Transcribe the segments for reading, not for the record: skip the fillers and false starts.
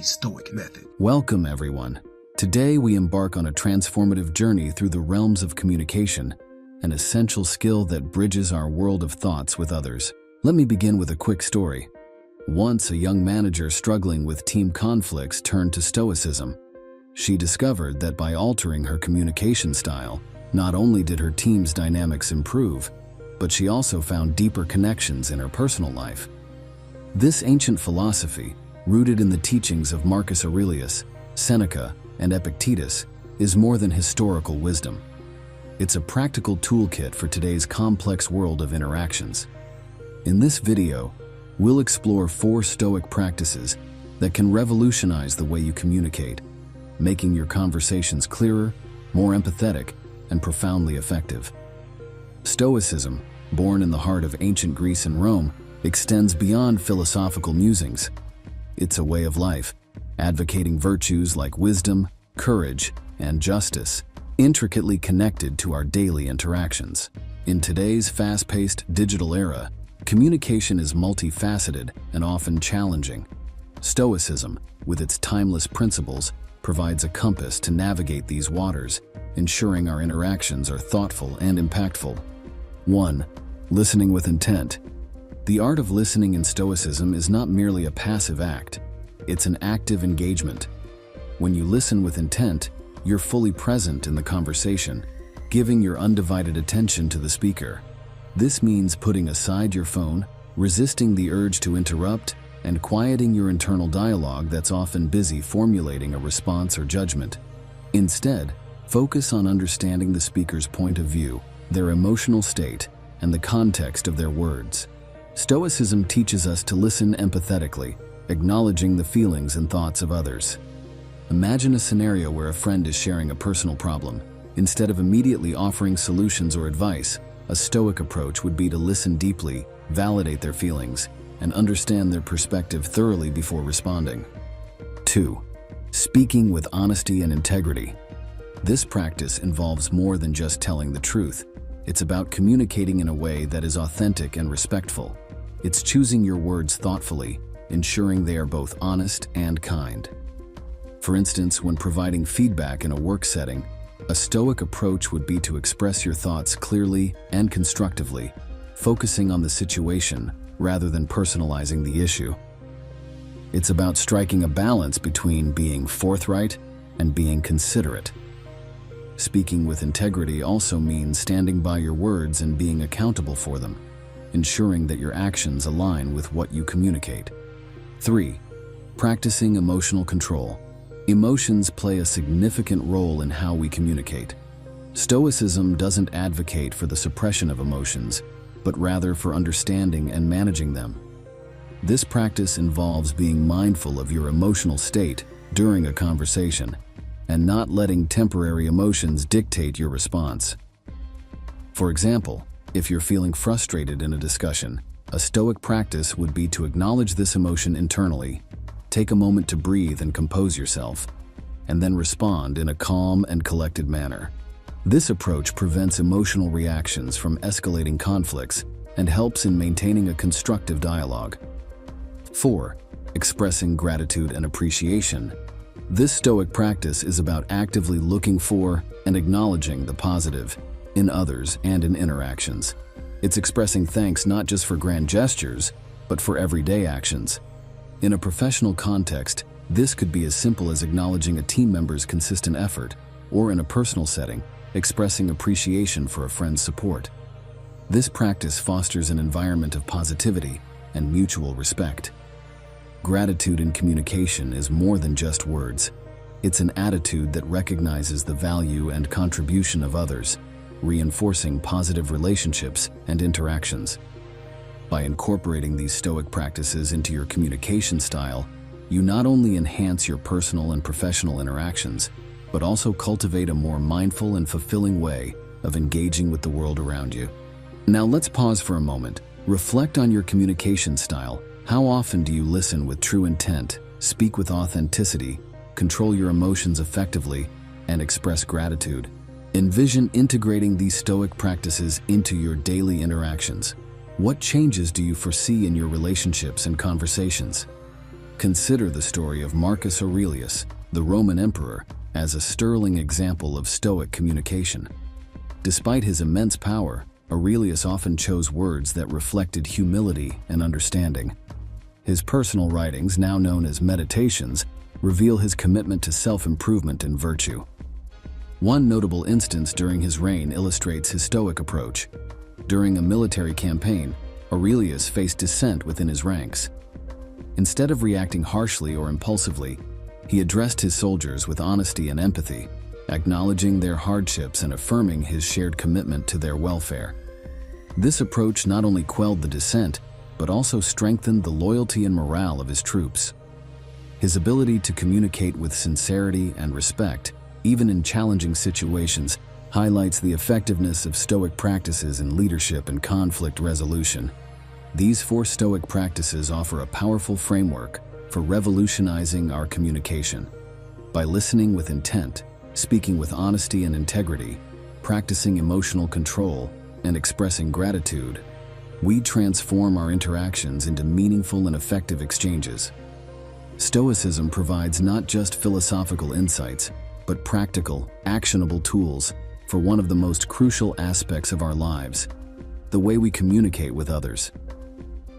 the Stoic Method. Welcome, everyone. Today we embark on a transformative journey through the realms of communication, an essential skill that bridges our world of thoughts with others. Let me begin with a quick story. Once a young manager struggling with team conflicts turned to Stoicism. She discovered that by altering her communication style, not only did her team's dynamics improve, but she also found deeper connections in her personal life. This ancient philosophy, rooted in the teachings of Marcus Aurelius, Seneca, and Epictetus, is more than historical wisdom. It's a practical toolkit for today's complex world of interactions. In this video, we'll explore 4 Stoic practices that can revolutionize the way you communicate, making your conversations clearer, more empathetic, and profoundly effective. Stoicism, born in the heart of ancient Greece and Rome, extends beyond philosophical musings. It's a way of life, advocating virtues like wisdom, courage, and justice, intricately connected to our daily interactions. In today's fast-paced digital era, communication is multifaceted and often challenging. Stoicism, with its timeless principles, provides a compass to navigate these waters, ensuring our interactions are thoughtful and impactful. 1. Listening with intent. The art of listening in Stoicism is not merely a passive act, it's an active engagement. When you listen with intent, you're fully present in the conversation, giving your undivided attention to the speaker. This means putting aside your phone, resisting the urge to interrupt, and quieting your internal dialogue that's often busy formulating a response or judgment. Instead, focus on understanding the speaker's point of view, their emotional state, and the context of their words. Stoicism teaches us to listen empathetically, acknowledging the feelings and thoughts of others. Imagine a scenario where a friend is sharing a personal problem. Instead of immediately offering solutions or advice, a Stoic approach would be to listen deeply, validate their feelings, and understand their perspective thoroughly before responding. 2. Speaking with honesty and integrity. This practice involves more than just telling the truth. It's about communicating in a way that is authentic and respectful. It's choosing your words thoughtfully, ensuring they are both honest and kind. For instance, when providing feedback in a work setting, a Stoic approach would be to express your thoughts clearly and constructively, focusing on the situation rather than personalizing the issue. It's about striking a balance between being forthright and being considerate. Speaking with integrity also means standing by your words and being accountable for them, ensuring that your actions align with what you communicate. 3. Practicing emotional control. Emotions play a significant role in how we communicate. Stoicism doesn't advocate for the suppression of emotions, but rather for understanding and managing them. This practice involves being mindful of your emotional state during a conversation and not letting temporary emotions dictate your response. For example, if you're feeling frustrated in a discussion, a Stoic practice would be to acknowledge this emotion internally, take a moment to breathe and compose yourself, and then respond in a calm and collected manner. This approach prevents emotional reactions from escalating conflicts and helps in maintaining a constructive dialogue. 4. Expressing gratitude and appreciation. This Stoic practice is about actively looking for and acknowledging the positive in others and in interactions. It's expressing thanks not just for grand gestures, but for everyday actions. In a professional context, this could be as simple as acknowledging a team member's consistent effort, or in a personal setting, expressing appreciation for a friend's support. This practice fosters an environment of positivity and mutual respect. Gratitude in communication is more than just words. It's an attitude that recognizes the value and contribution of others, reinforcing positive relationships and interactions. By incorporating these Stoic practices into your communication style, you not only enhance your personal and professional interactions, but also cultivate a more mindful and fulfilling way of engaging with the world around you. Now let's pause for a moment. Reflect on your communication style. How often do you listen with true intent, speak with authenticity, control your emotions effectively, and express gratitude? Envision integrating these Stoic practices into your daily interactions. What changes do you foresee in your relationships and conversations? Consider the story of Marcus Aurelius, the Roman emperor, as a sterling example of Stoic communication. Despite his immense power, Aurelius often chose words that reflected humility and understanding. His personal writings, now known as Meditations, reveal his commitment to self-improvement and virtue. One notable instance during his reign illustrates his Stoic approach. During a military campaign, Aurelius faced dissent within his ranks. Instead of reacting harshly or impulsively, he addressed his soldiers with honesty and empathy, acknowledging their hardships and affirming his shared commitment to their welfare. This approach not only quelled the dissent, but also strengthened the loyalty and morale of his troops. His ability to communicate with sincerity and respect, even in challenging situations, highlights the effectiveness of Stoic practices in leadership and conflict resolution. These 4 Stoic practices offer a powerful framework for revolutionizing our communication. By listening with intent, speaking with honesty and integrity, practicing emotional control, and expressing gratitude, we transform our interactions into meaningful and effective exchanges. Stoicism provides not just philosophical insights, but practical, actionable tools for one of the most crucial aspects of our lives: the way we communicate with others.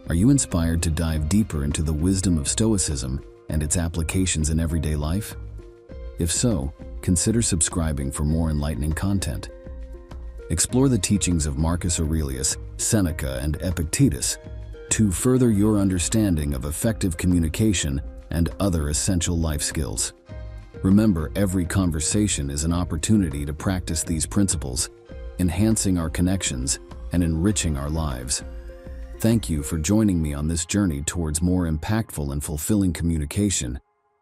Are you inspired to dive deeper into the wisdom of Stoicism and its applications in everyday life? If so, consider subscribing for more enlightening content. Explore the teachings of Marcus Aurelius, Seneca, and Epictetus to further your understanding of effective communication and other essential life skills. Remember, every conversation is an opportunity to practice these principles, enhancing our connections and enriching our lives. Thank you for joining me on this journey towards more impactful and fulfilling communication,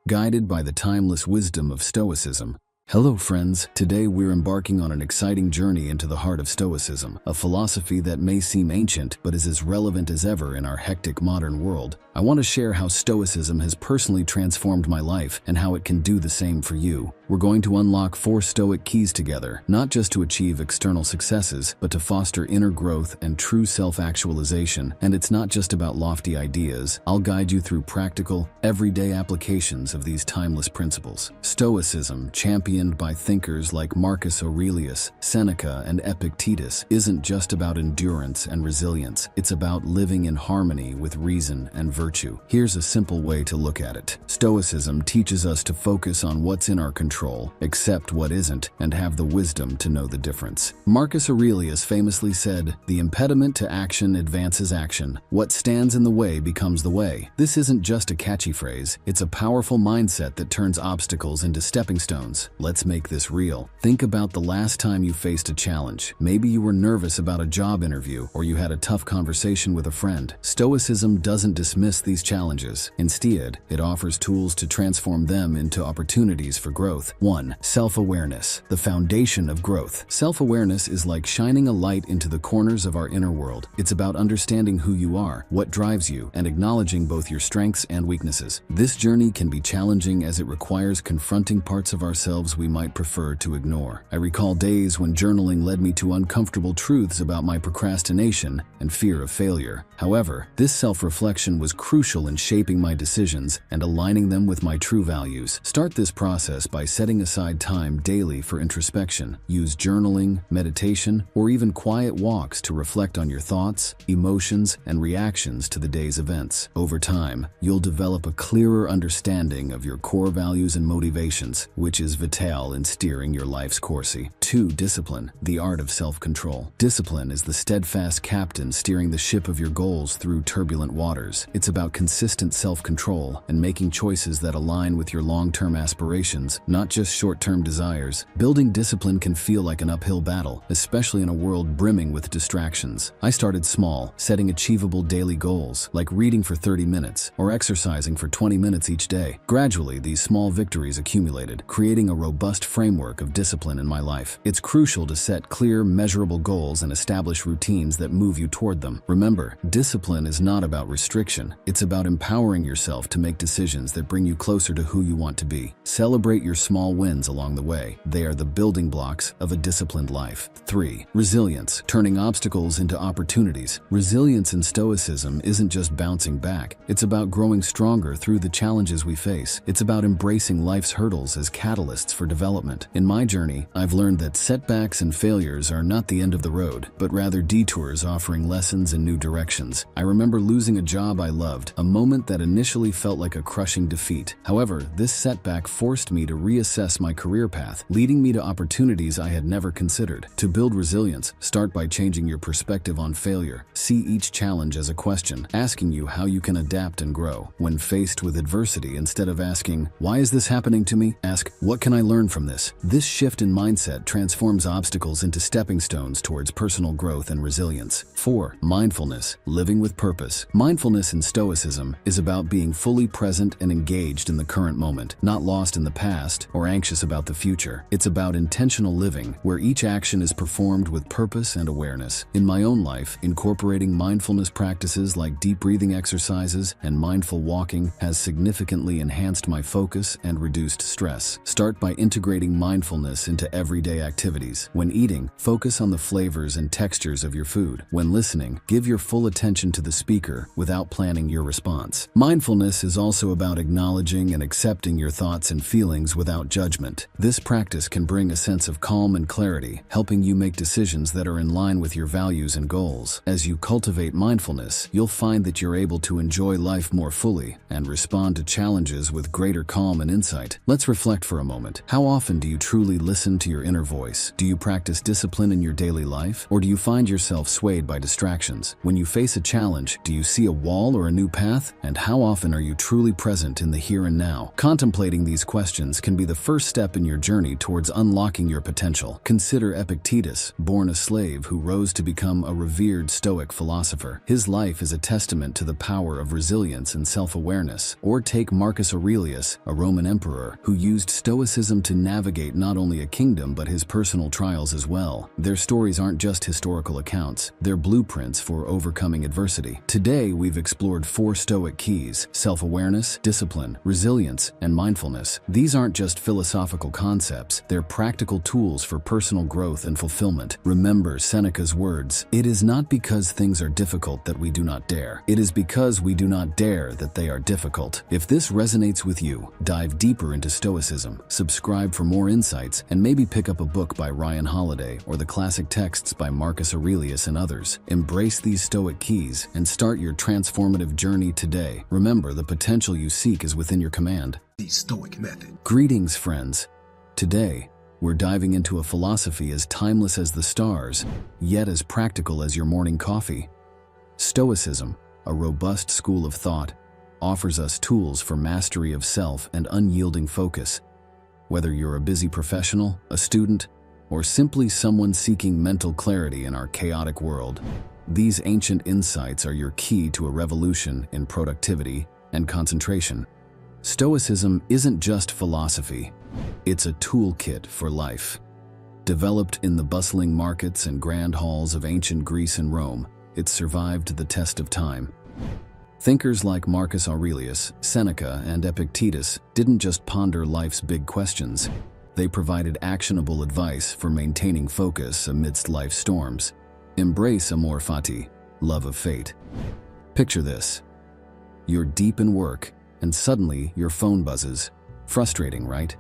guided by the timeless wisdom of Stoicism. Hello friends, today we're embarking on an exciting journey into the heart of Stoicism, a philosophy that may seem ancient but is as relevant as ever in our hectic modern world. I want to share how Stoicism has personally transformed my life and how it can do the same for you. We're going to unlock 4 Stoic keys together, not just to achieve external successes, but to foster inner growth and true self-actualization. And it's not just about lofty ideas. I'll guide you through practical, everyday applications of these timeless principles. Stoicism, championed by thinkers like Marcus Aurelius, Seneca, and Epictetus, isn't just about endurance and resilience. It's about living in harmony with reason and virtue. Here's a simple way to look at it. Stoicism teaches us to focus on what's in our control, accept what isn't, and have the wisdom to know the difference. Marcus Aurelius famously said, "The impediment to action advances action. What stands in the way becomes the way." This isn't just a catchy phrase, it's a powerful mindset that turns obstacles into stepping stones. Let's make this real. Think about the last time you faced a challenge. Maybe you were nervous about a job interview, or you had a tough conversation with a friend. Stoicism doesn't dismiss these challenges. Instead, it offers tools to transform them into opportunities for growth. 1. Self-awareness, the foundation of growth. Self-awareness is like shining a light into the corners of our inner world. It's about understanding who you are, what drives you, and acknowledging both your strengths and weaknesses. This journey can be challenging as it requires confronting parts of ourselves we might prefer to ignore. I recall days when journaling led me to uncomfortable truths about my procrastination and fear of failure. However, this self-reflection was crucial in shaping my decisions and aligning them with my true values. Start this process by setting aside time daily for introspection. Use journaling, meditation, or even quiet walks to reflect on your thoughts, emotions, and reactions to the day's events. Over time, you'll develop a clearer understanding of your core values and motivations, which is vital in steering your life's course. 2. Discipline, the art of self-control. Discipline is the steadfast captain steering the ship of your goals through turbulent waters. It's about consistent self-control and making choices that align with your long-term aspirations, not just short-term desires. Building discipline can feel like an uphill battle, especially in a world brimming with distractions. I started small, setting achievable daily goals, like reading for 30 minutes or exercising for 20 minutes each day. Gradually, these small victories accumulated, creating a robust framework of discipline in my life. It's crucial to set clear, measurable goals and establish routines that move you toward them. Remember, discipline is not about restriction. It's about empowering yourself to make decisions that bring you closer to who you want to be. Celebrate your small wins along the way. They are the building blocks of a disciplined life. 3. Resilience, turning obstacles into opportunities. Resilience in Stoicism isn't just bouncing back. It's about growing stronger through the challenges we face. It's about embracing life's hurdles as catalysts for development. In my journey, I've learned that setbacks and failures are not the end of the road, but rather detours offering lessons and new directions. I remember losing a job I loved, a moment that initially felt like a crushing defeat. However, this setback forced me to reassess my career path, leading me to opportunities I had never considered. To build resilience, start by changing your perspective on failure. See each challenge as a question, asking you how you can adapt and grow. When faced with adversity, instead of asking, "Why is this happening to me?" ask, "What can I learn from this?" This shift in mindset transforms obstacles into stepping stones towards personal growth and resilience. 4. Mindfulness, living with purpose. Mindfulness in Stoicism is about being fully present and engaged in the current moment, not lost in the past or anxious about the future. It's about intentional living, where each action is performed with purpose and awareness. In my own life, incorporating mindfulness practices like deep breathing exercises and mindful walking has significantly enhanced my focus and reduced stress. Start by integrating mindfulness into everyday activities. When eating, focus on the flavors and textures of your food. When listening, give your full attention to the speaker without planning your response. Mindfulness is also about acknowledging and accepting your thoughts and feelings without judgment. This practice can bring a sense of calm and clarity, helping you make decisions that are in line with your values and goals. As you cultivate mindfulness, you'll find that you're able to enjoy life more fully and respond to challenges with greater calm and insight. Let's reflect for a moment. How often do you truly listen to your inner voice? Do you practice discipline in your daily life, or do you find yourself swayed by distractions? When you face a challenge, do you see a wall or a new path? And how often are you truly present in the here and now? Contemplating these questions can be the first step in your journey towards unlocking your potential. Consider Epictetus, born a slave who rose to become a revered Stoic philosopher. His life is a testament to the power of resilience and self-awareness. Or take Marcus Aurelius, a Roman emperor, who used Stoicism to navigate not only a kingdom but his personal trials as well. Their stories aren't just historical accounts, they're blueprints for overcoming adversity. Today, we've explored 4 Stoic keys: self-awareness, discipline, resilience, and mindfulness. These aren't just philosophical concepts, they're practical tools for personal growth and fulfillment. Remember Seneca's words, "It is not because things are difficult that we do not dare. It is because we do not dare that they are difficult." If this resonates with you, dive deeper into Stoicism, subscribe for more insights, and maybe pick up a book by Ryan Holiday or the classic texts by Marcus Aurelius and others. Embrace these Stoic keys and start your transformative journey today. Remember, the potential you seek is within your command. The Stoic Method. Greetings, friends. Today, we're diving into a philosophy as timeless as the stars, yet as practical as your morning coffee. Stoicism, a robust school of thought, offers us tools for mastery of self and unyielding focus. Whether you're a busy professional, a student, or simply someone seeking mental clarity in our chaotic world, these ancient insights are your key to a revolution in productivity and concentration. Stoicism isn't just philosophy, it's a toolkit for life. Developed in the bustling markets and grand halls of ancient Greece and Rome, it survived the test of time. Thinkers like Marcus Aurelius, Seneca, and Epictetus didn't just ponder life's big questions. They provided actionable advice for maintaining focus amidst life's storms. Embrace amor fati, love of fate. Picture this. You're deep in work, and suddenly your phone buzzes. Frustrating, right?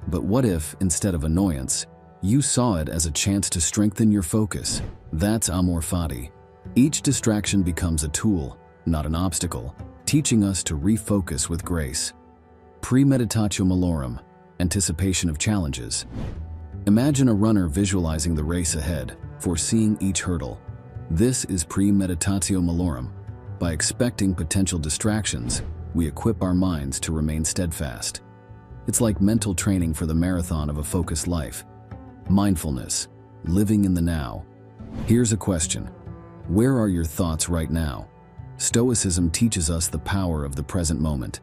But what if, instead of annoyance, you saw it as a chance to strengthen your focus? That's amor fati. Each distraction becomes a tool, not an obstacle, teaching us to refocus with grace. Premeditatio malorum, anticipation of challenges. Imagine a runner visualizing the race ahead, foreseeing each hurdle. This is premeditatio malorum. By expecting potential distractions, we equip our minds to remain steadfast. It's like mental training for the marathon of a focused life. Mindfulness, living in the now. Here's a question. Where are your thoughts right now? Stoicism teaches us the power of the present moment.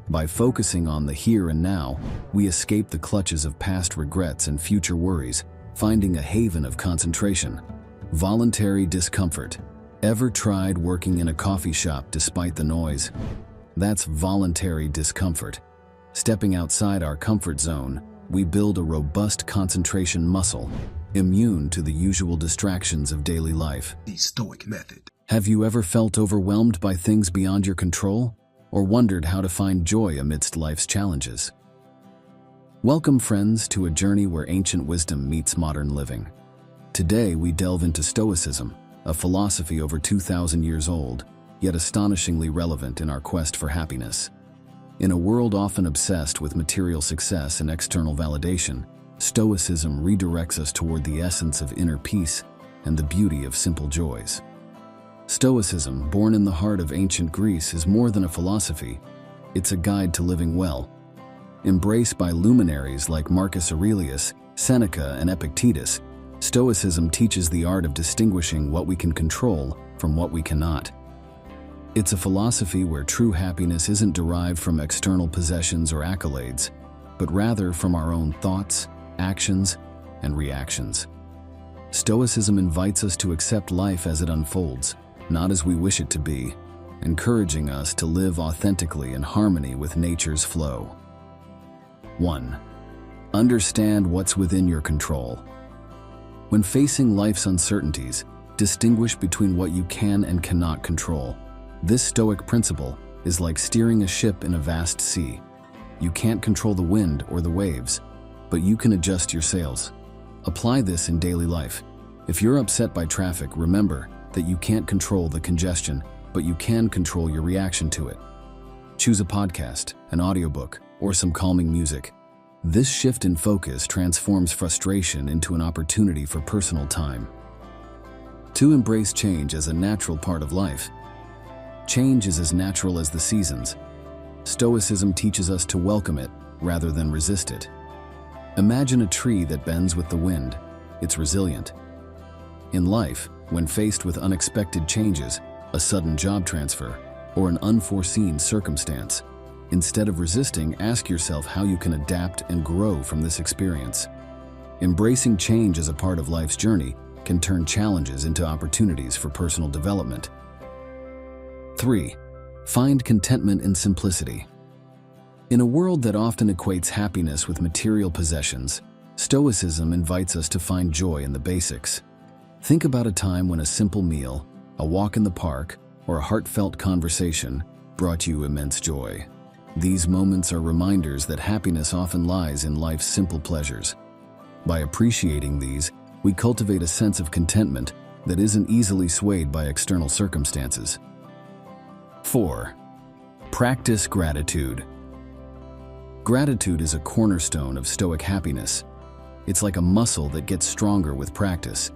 By focusing on the here and now, we escape the clutches of past regrets and future worries, finding a haven of concentration. Voluntary discomfort. Ever tried working in a coffee shop despite the noise? That's voluntary discomfort. Stepping outside our comfort zone, we build a robust concentration muscle, immune to the usual distractions of daily life. The Stoic Method. Have you ever felt overwhelmed by things beyond your control, or wondered how to find joy amidst life's challenges? Welcome, friends, to a journey where ancient wisdom meets modern living. Today, we delve into Stoicism, a philosophy over 2,000 years old, yet astonishingly relevant in our quest for happiness. In a world often obsessed with material success and external validation, Stoicism redirects us toward the essence of inner peace and the beauty of simple joys. Stoicism, born in the heart of ancient Greece, is more than a philosophy. It's a guide to living well. Embraced by luminaries like Marcus Aurelius, Seneca, and Epictetus, Stoicism teaches the art of distinguishing what we can control from what we cannot. It's a philosophy where true happiness isn't derived from external possessions or accolades, but rather from our own thoughts, actions, and reactions. Stoicism invites us to accept life as it unfolds, not as we wish it to be, encouraging us to live authentically in harmony with nature's flow. 1. Understand what's within your control. When facing life's uncertainties, distinguish between what you can and cannot control. This Stoic principle is like steering a ship in a vast sea. You can't control the wind or the waves, but you can adjust your sails. Apply this in daily life. If you're upset by traffic, remember that you can't control the congestion, but you can control your reaction to it. Choose a podcast, an audiobook, or some calming music. This shift in focus transforms frustration into an opportunity for personal time. 2. Embrace change as a natural part of life. Change is as natural as the seasons. Stoicism teaches us to welcome it rather than resist it. Imagine a tree that bends with the wind. It's resilient. In life, when faced with unexpected changes, a sudden job transfer, or an unforeseen circumstance, instead of resisting, ask yourself how you can adapt and grow from this experience. Embracing change as a part of life's journey can turn challenges into opportunities for personal development. 3. Find contentment in simplicity. In a world that often equates happiness with material possessions, Stoicism invites us to find joy in the basics. Think about a time when a simple meal, a walk in the park, or a heartfelt conversation brought you immense joy. These moments are reminders that happiness often lies in life's simple pleasures. By appreciating these, we cultivate a sense of contentment that isn't easily swayed by external circumstances. 4. Practice gratitude. Gratitude is a cornerstone of Stoic happiness. It's like a muscle that gets stronger with practice.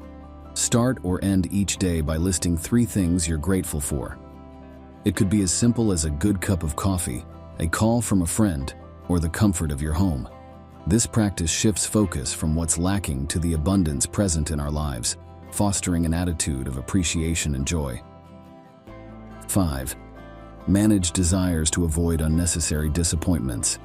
Start or end each day by listing 3 things you're grateful for. It could be as simple as a good cup of coffee, a call from a friend, or the comfort of your home. This practice shifts focus from what's lacking to the abundance present in our lives, fostering an attitude of appreciation and joy. 5. Manage desires to avoid unnecessary disappointments.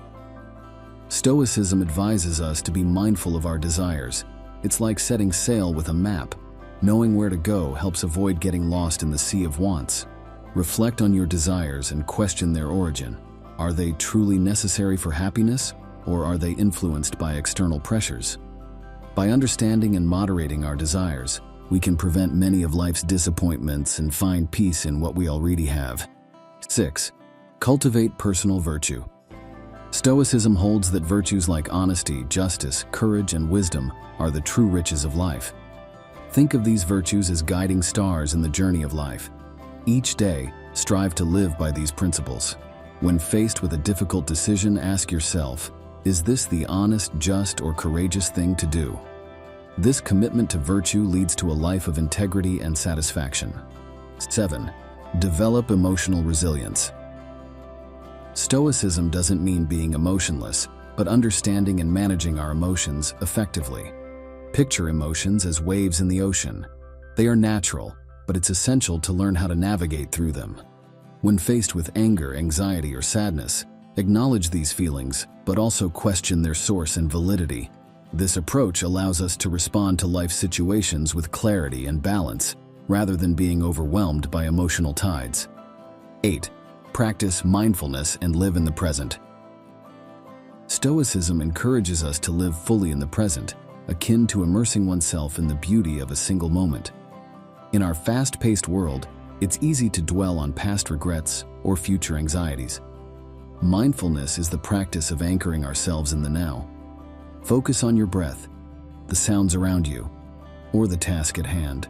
Stoicism advises us to be mindful of our desires. It's like setting sail with a map. Knowing where to go helps avoid getting lost in the sea of wants. Reflect on your desires and question their origin. Are they truly necessary for happiness, or are they influenced by external pressures? By understanding and moderating our desires, we can prevent many of life's disappointments and find peace in what we already have. 6. Cultivate personal virtue. Stoicism holds that virtues like honesty, justice, courage, and wisdom are the true riches of life. Think of these virtues as guiding stars in the journey of life. Each day, strive to live by these principles. When faced with a difficult decision, ask yourself, is this the honest, just, or courageous thing to do? This commitment to virtue leads to a life of integrity and satisfaction. 7. Develop emotional resilience. Stoicism doesn't mean being emotionless, but understanding and managing our emotions effectively. Picture emotions as waves in the ocean. They are natural, but it's essential to learn how to navigate through them. When faced with anger, anxiety, or sadness, acknowledge these feelings, but also question their source and validity. This approach allows us to respond to life situations with clarity and balance, rather than being overwhelmed by emotional tides. 8. Practice mindfulness and live in the present. Stoicism encourages us to live fully in the present, akin to immersing oneself in the beauty of a single moment. In our fast-paced world, it's easy to dwell on past regrets or future anxieties. Mindfulness is the practice of anchoring ourselves in the now. Focus on your breath, the sounds around you, or the task at hand.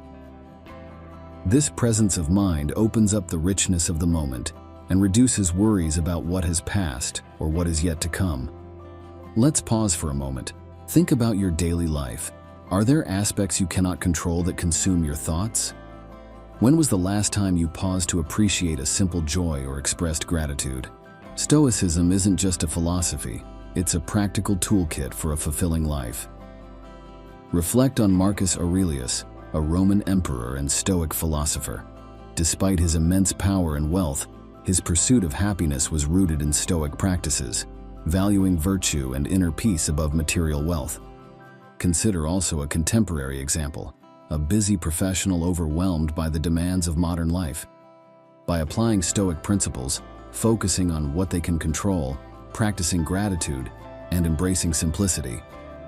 This presence of mind opens up the richness of the moment and reduces worries about what has passed or what is yet to come. Let's pause for a moment. Think about your daily life. Are there aspects you cannot control that consume your thoughts? When was the last time you paused to appreciate a simple joy or expressed gratitude? Stoicism isn't just a philosophy, it's a practical toolkit for a fulfilling life. Reflect on Marcus Aurelius, a Roman emperor and Stoic philosopher. Despite his immense power and wealth, his pursuit of happiness was rooted in Stoic practices, valuing virtue and inner peace above material wealth. Consider also a contemporary example, a busy professional overwhelmed by the demands of modern life. By applying Stoic principles, focusing on what they can control, practicing gratitude, and embracing simplicity,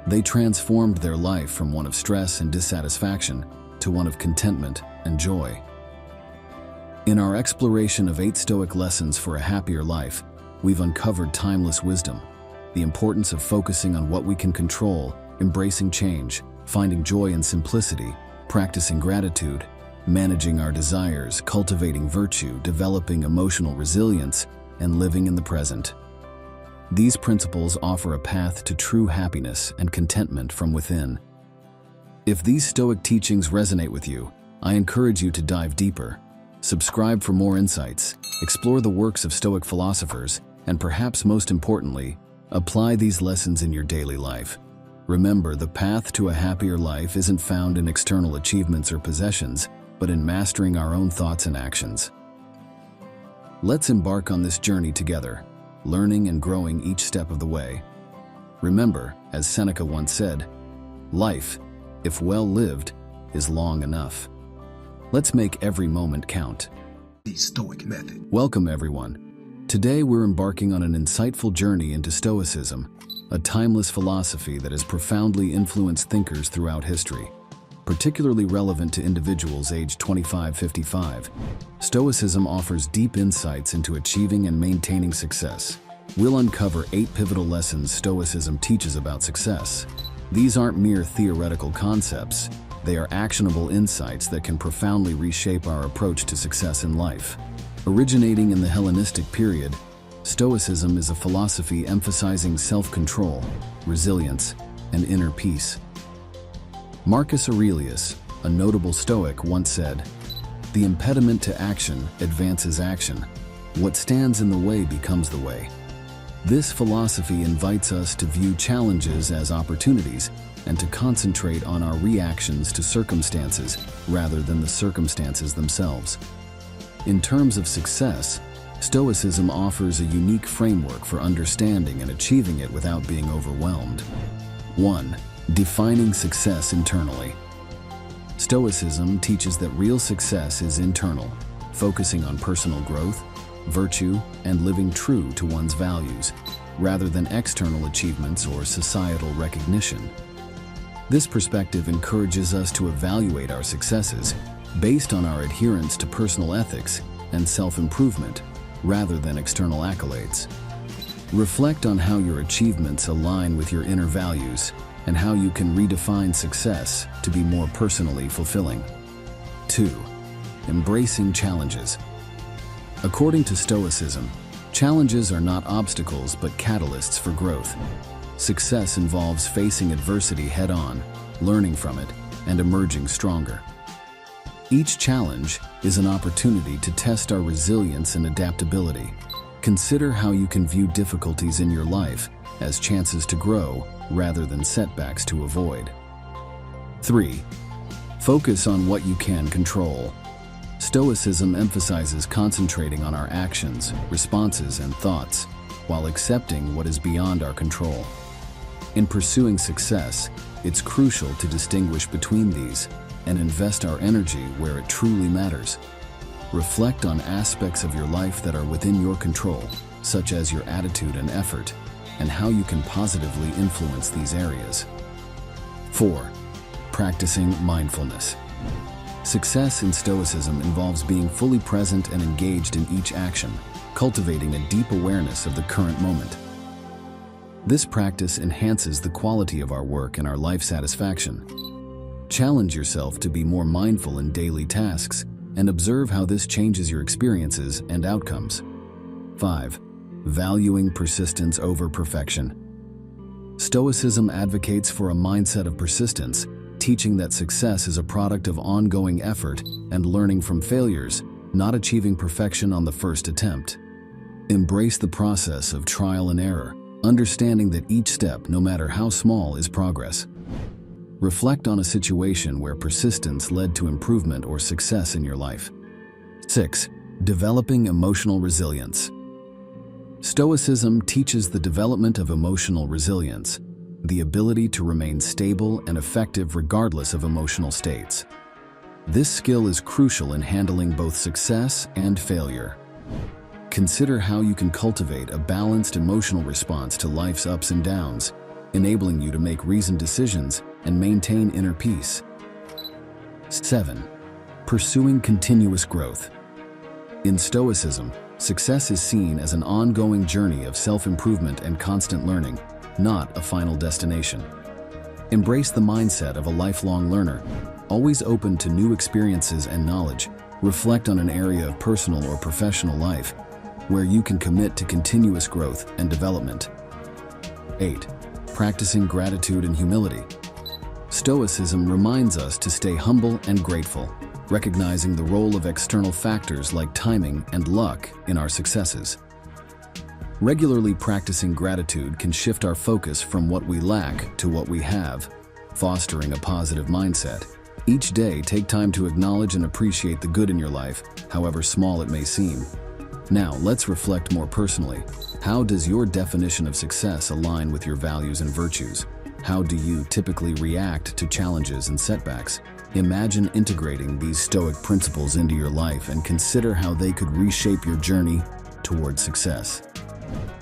they transformed their life from one of stress and dissatisfaction to one of contentment and joy. In our exploration of 8 Stoic lessons for a happier life, we've uncovered timeless wisdom, the importance of focusing on what we can control, embracing change, finding joy in simplicity, practicing gratitude, managing our desires, cultivating virtue, developing emotional resilience, and living in the present. These principles offer a path to true happiness and contentment from within. If these Stoic teachings resonate with you, I encourage you to dive deeper. Subscribe for more insights, explore the works of Stoic philosophers, and perhaps most importantly, apply these lessons in your daily life. Remember, the path to a happier life isn't found in external achievements or possessions, but in mastering our own thoughts and actions. Let's embark on this journey together, learning and growing each step of the way. Remember, as Seneca once said, life, if well lived, is long enough. Let's make every moment count. The Stoic Method. Welcome, everyone. Today we're embarking on an insightful journey into Stoicism, a timeless philosophy that has profoundly influenced thinkers throughout history. Particularly relevant to individuals aged 25-55, Stoicism offers deep insights into achieving and maintaining success. We'll uncover 8 pivotal lessons Stoicism teaches about success. These aren't mere theoretical concepts, they are actionable insights that can profoundly reshape our approach to success in life. Originating in the Hellenistic period, Stoicism is a philosophy emphasizing self-control, resilience, and inner peace. Marcus Aurelius, a notable Stoic, once said, "The impediment to action advances action. What stands in the way becomes the way." This philosophy invites us to view challenges as opportunities and to concentrate on our reactions to circumstances rather than the circumstances themselves. In terms of success, Stoicism offers a unique framework for understanding and achieving it without being overwhelmed. 1. Defining success internally. Stoicism teaches that real success is internal, focusing on personal growth, virtue, and living true to one's values, rather than external achievements or societal recognition. This perspective encourages us to evaluate our successes based on our adherence to personal ethics and self-improvement, rather than external accolades. Reflect on how your achievements align with your inner values and how you can redefine success to be more personally fulfilling. 2. Embracing challenges. According to Stoicism, challenges are not obstacles but catalysts for growth. Success involves facing adversity head-on, learning from it, and emerging stronger. Each challenge is an opportunity to test our resilience and adaptability. Consider how you can view difficulties in your life as chances to grow rather than setbacks to avoid. 3. Focus on what you can control. Stoicism emphasizes concentrating on our actions, responses, and thoughts, while accepting what is beyond our control. In pursuing success, it's crucial to distinguish between these and invest our energy where it truly matters. Reflect on aspects of your life that are within your control, such as your attitude and effort, and how you can positively influence these areas. 4. Practicing mindfulness. Success in Stoicism involves being fully present and engaged in each action, cultivating a deep awareness of the current moment. This practice enhances the quality of our work and our life satisfaction. Challenge yourself to be more mindful in daily tasks and observe how this changes your experiences and outcomes. 5. Valuing persistence over perfection. Stoicism advocates for a mindset of persistence, teaching that success is a product of ongoing effort and learning from failures, not achieving perfection on the first attempt. Embrace the process of trial and error, understanding that each step, no matter how small, is progress. Reflect on a situation where persistence led to improvement or success in your life. 6. Developing emotional resilience. Stoicism teaches the development of emotional resilience, the ability to remain stable and effective regardless of emotional states. This skill is crucial in handling both success and failure. Consider how you can cultivate a balanced emotional response to life's ups and downs, enabling you to make reasoned decisions and maintain inner peace. 7. Pursuing continuous growth. In Stoicism, success is seen as an ongoing journey of self-improvement and constant learning, not a final destination. Embrace the mindset of a lifelong learner, always open to new experiences and knowledge. Reflect on an area of personal or professional life where you can commit to continuous growth and development. 8. Practicing gratitude and humility. Stoicism reminds us to stay humble and grateful, recognizing the role of external factors like timing and luck in our successes. Regularly practicing gratitude can shift our focus from what we lack to what we have, fostering a positive mindset. Each day, take time to acknowledge and appreciate the good in your life, however small it may seem. Now, let's reflect more personally. How does your definition of success align with your values and virtues? How do you typically react to challenges and setbacks? Imagine integrating these Stoic principles into your life and consider how they could reshape your journey toward success.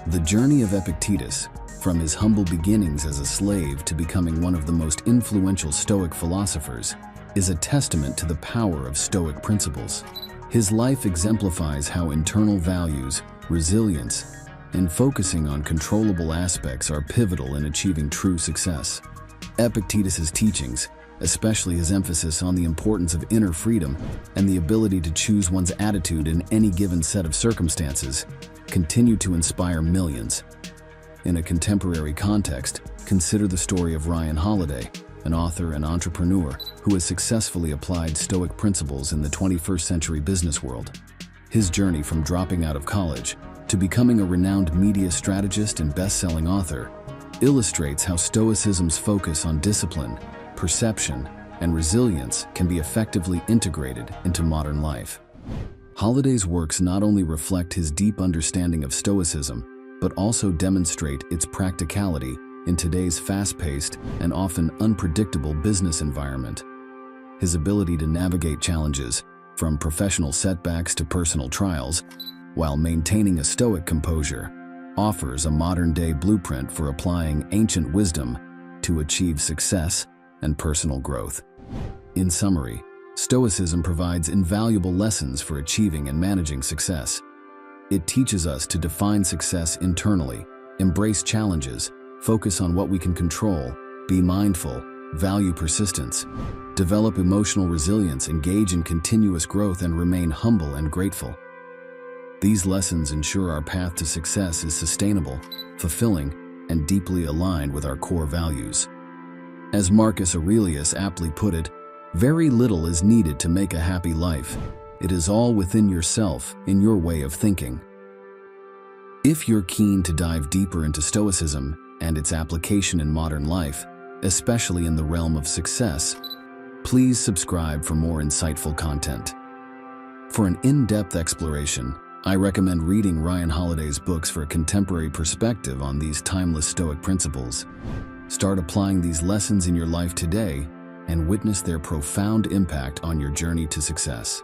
The journey of Epictetus, from his humble beginnings as a slave to becoming one of the most influential Stoic philosophers, is a testament to the power of Stoic principles. His life exemplifies how internal values, resilience, and focusing on controllable aspects are pivotal in achieving true success. Epictetus's teachings, especially his emphasis on the importance of inner freedom and the ability to choose one's attitude in any given set of circumstances, continue to inspire millions. In a contemporary context, consider the story of Ryan Holiday, an author and entrepreneur who has successfully applied Stoic principles in the 21st century business world. His journey from dropping out of college to becoming a renowned media strategist and best-selling author illustrates how Stoicism's focus on discipline, perception, and resilience can be effectively integrated into modern life. Holiday's works not only reflect his deep understanding of Stoicism, but also demonstrate its practicality in today's fast-paced and often unpredictable business environment. His ability to navigate challenges, from professional setbacks to personal trials, while maintaining a Stoic composure, offers a modern-day blueprint for applying ancient wisdom to achieve success and personal growth. In summary, Stoicism provides invaluable lessons for achieving and managing success. It teaches us to define success internally, embrace challenges, focus on what we can control, be mindful, value persistence, develop emotional resilience, engage in continuous growth, and remain humble and grateful. These lessons ensure our path to success is sustainable, fulfilling, and deeply aligned with our core values. As Marcus Aurelius aptly put it, very little is needed to make a happy life. It is all within yourself, in your way of thinking. If you're keen to dive deeper into Stoicism and its application in modern life, especially in the realm of success, please subscribe for more insightful content. For an in-depth exploration, I recommend reading Ryan Holiday's books for a contemporary perspective on these timeless Stoic principles. Start applying these lessons in your life today and witness their profound impact on your journey to success.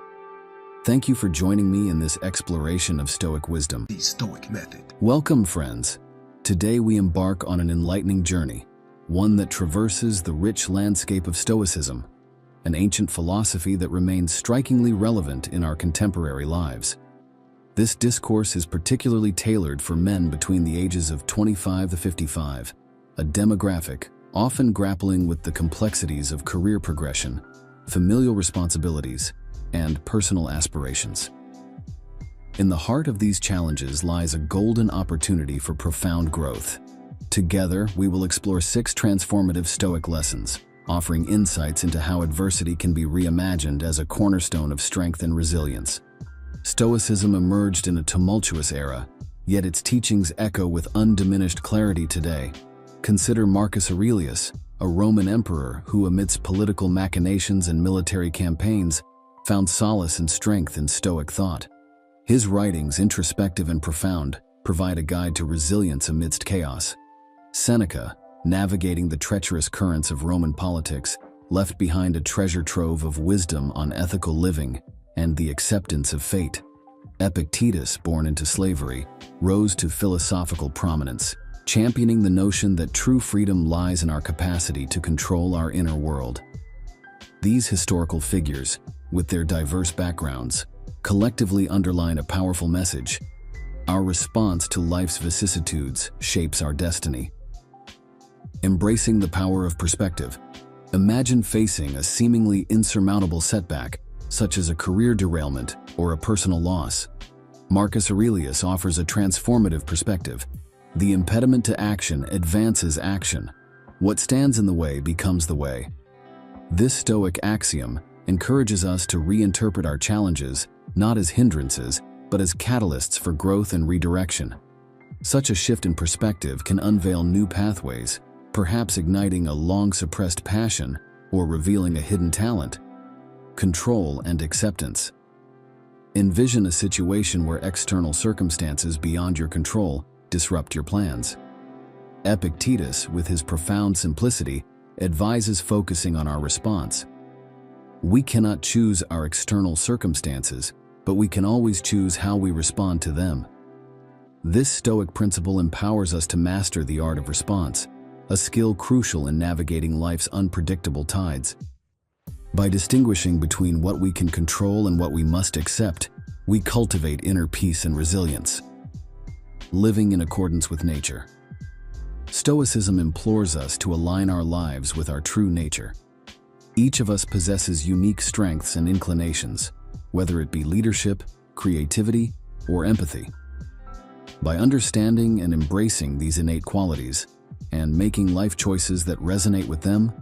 Thank you for joining me in this exploration of Stoic wisdom. The Stoic Method. Welcome, friends. Today we embark on an enlightening journey, one that traverses the rich landscape of Stoicism, an ancient philosophy that remains strikingly relevant in our contemporary lives. This discourse is particularly tailored for men between the ages of 25 to 55, a demographic often grappling with the complexities of career progression, familial responsibilities, and personal aspirations. In the heart of these challenges lies a golden opportunity for profound growth. Together, we will explore 6 transformative Stoic lessons, offering insights into how adversity can be reimagined as a cornerstone of strength and resilience. Stoicism emerged in a tumultuous era, yet its teachings echo with undiminished clarity today. Consider Marcus Aurelius, a Roman emperor who, amidst political machinations and military campaigns, found solace and strength in Stoic thought. His writings, introspective and profound, provide a guide to resilience amidst chaos. Seneca, navigating the treacherous currents of Roman politics, left behind a treasure trove of wisdom on ethical living and the acceptance of fate. Epictetus, born into slavery, rose to philosophical prominence, championing the notion that true freedom lies in our capacity to control our inner world. These historical figures, with their diverse backgrounds, collectively underline a powerful message. Our response to life's vicissitudes shapes our destiny. Embracing the power of perspective. Imagine facing a seemingly insurmountable setback, such as a career derailment or a personal loss. Marcus Aurelius offers a transformative perspective. The impediment to action advances action. What stands in the way becomes the way. This Stoic axiom encourages us to reinterpret our challenges not as hindrances, but as catalysts for growth and redirection. Such a shift in perspective can unveil new pathways, perhaps igniting a long-suppressed passion or revealing a hidden talent. Control and acceptance. Envision a situation where external circumstances beyond your control disrupt your plans. Epictetus, with his profound simplicity, advises focusing on our response. We cannot choose our external circumstances, but we can always choose how we respond to them. This Stoic principle empowers us to master the art of response, a skill crucial in navigating life's unpredictable tides. By distinguishing between what we can control and what we must accept, we cultivate inner peace and resilience. Living in accordance with nature. Stoicism implores us to align our lives with our true nature. Each of us possesses unique strengths and inclinations, whether it be leadership, creativity, or empathy. By understanding and embracing these innate qualities, and making life choices that resonate with them,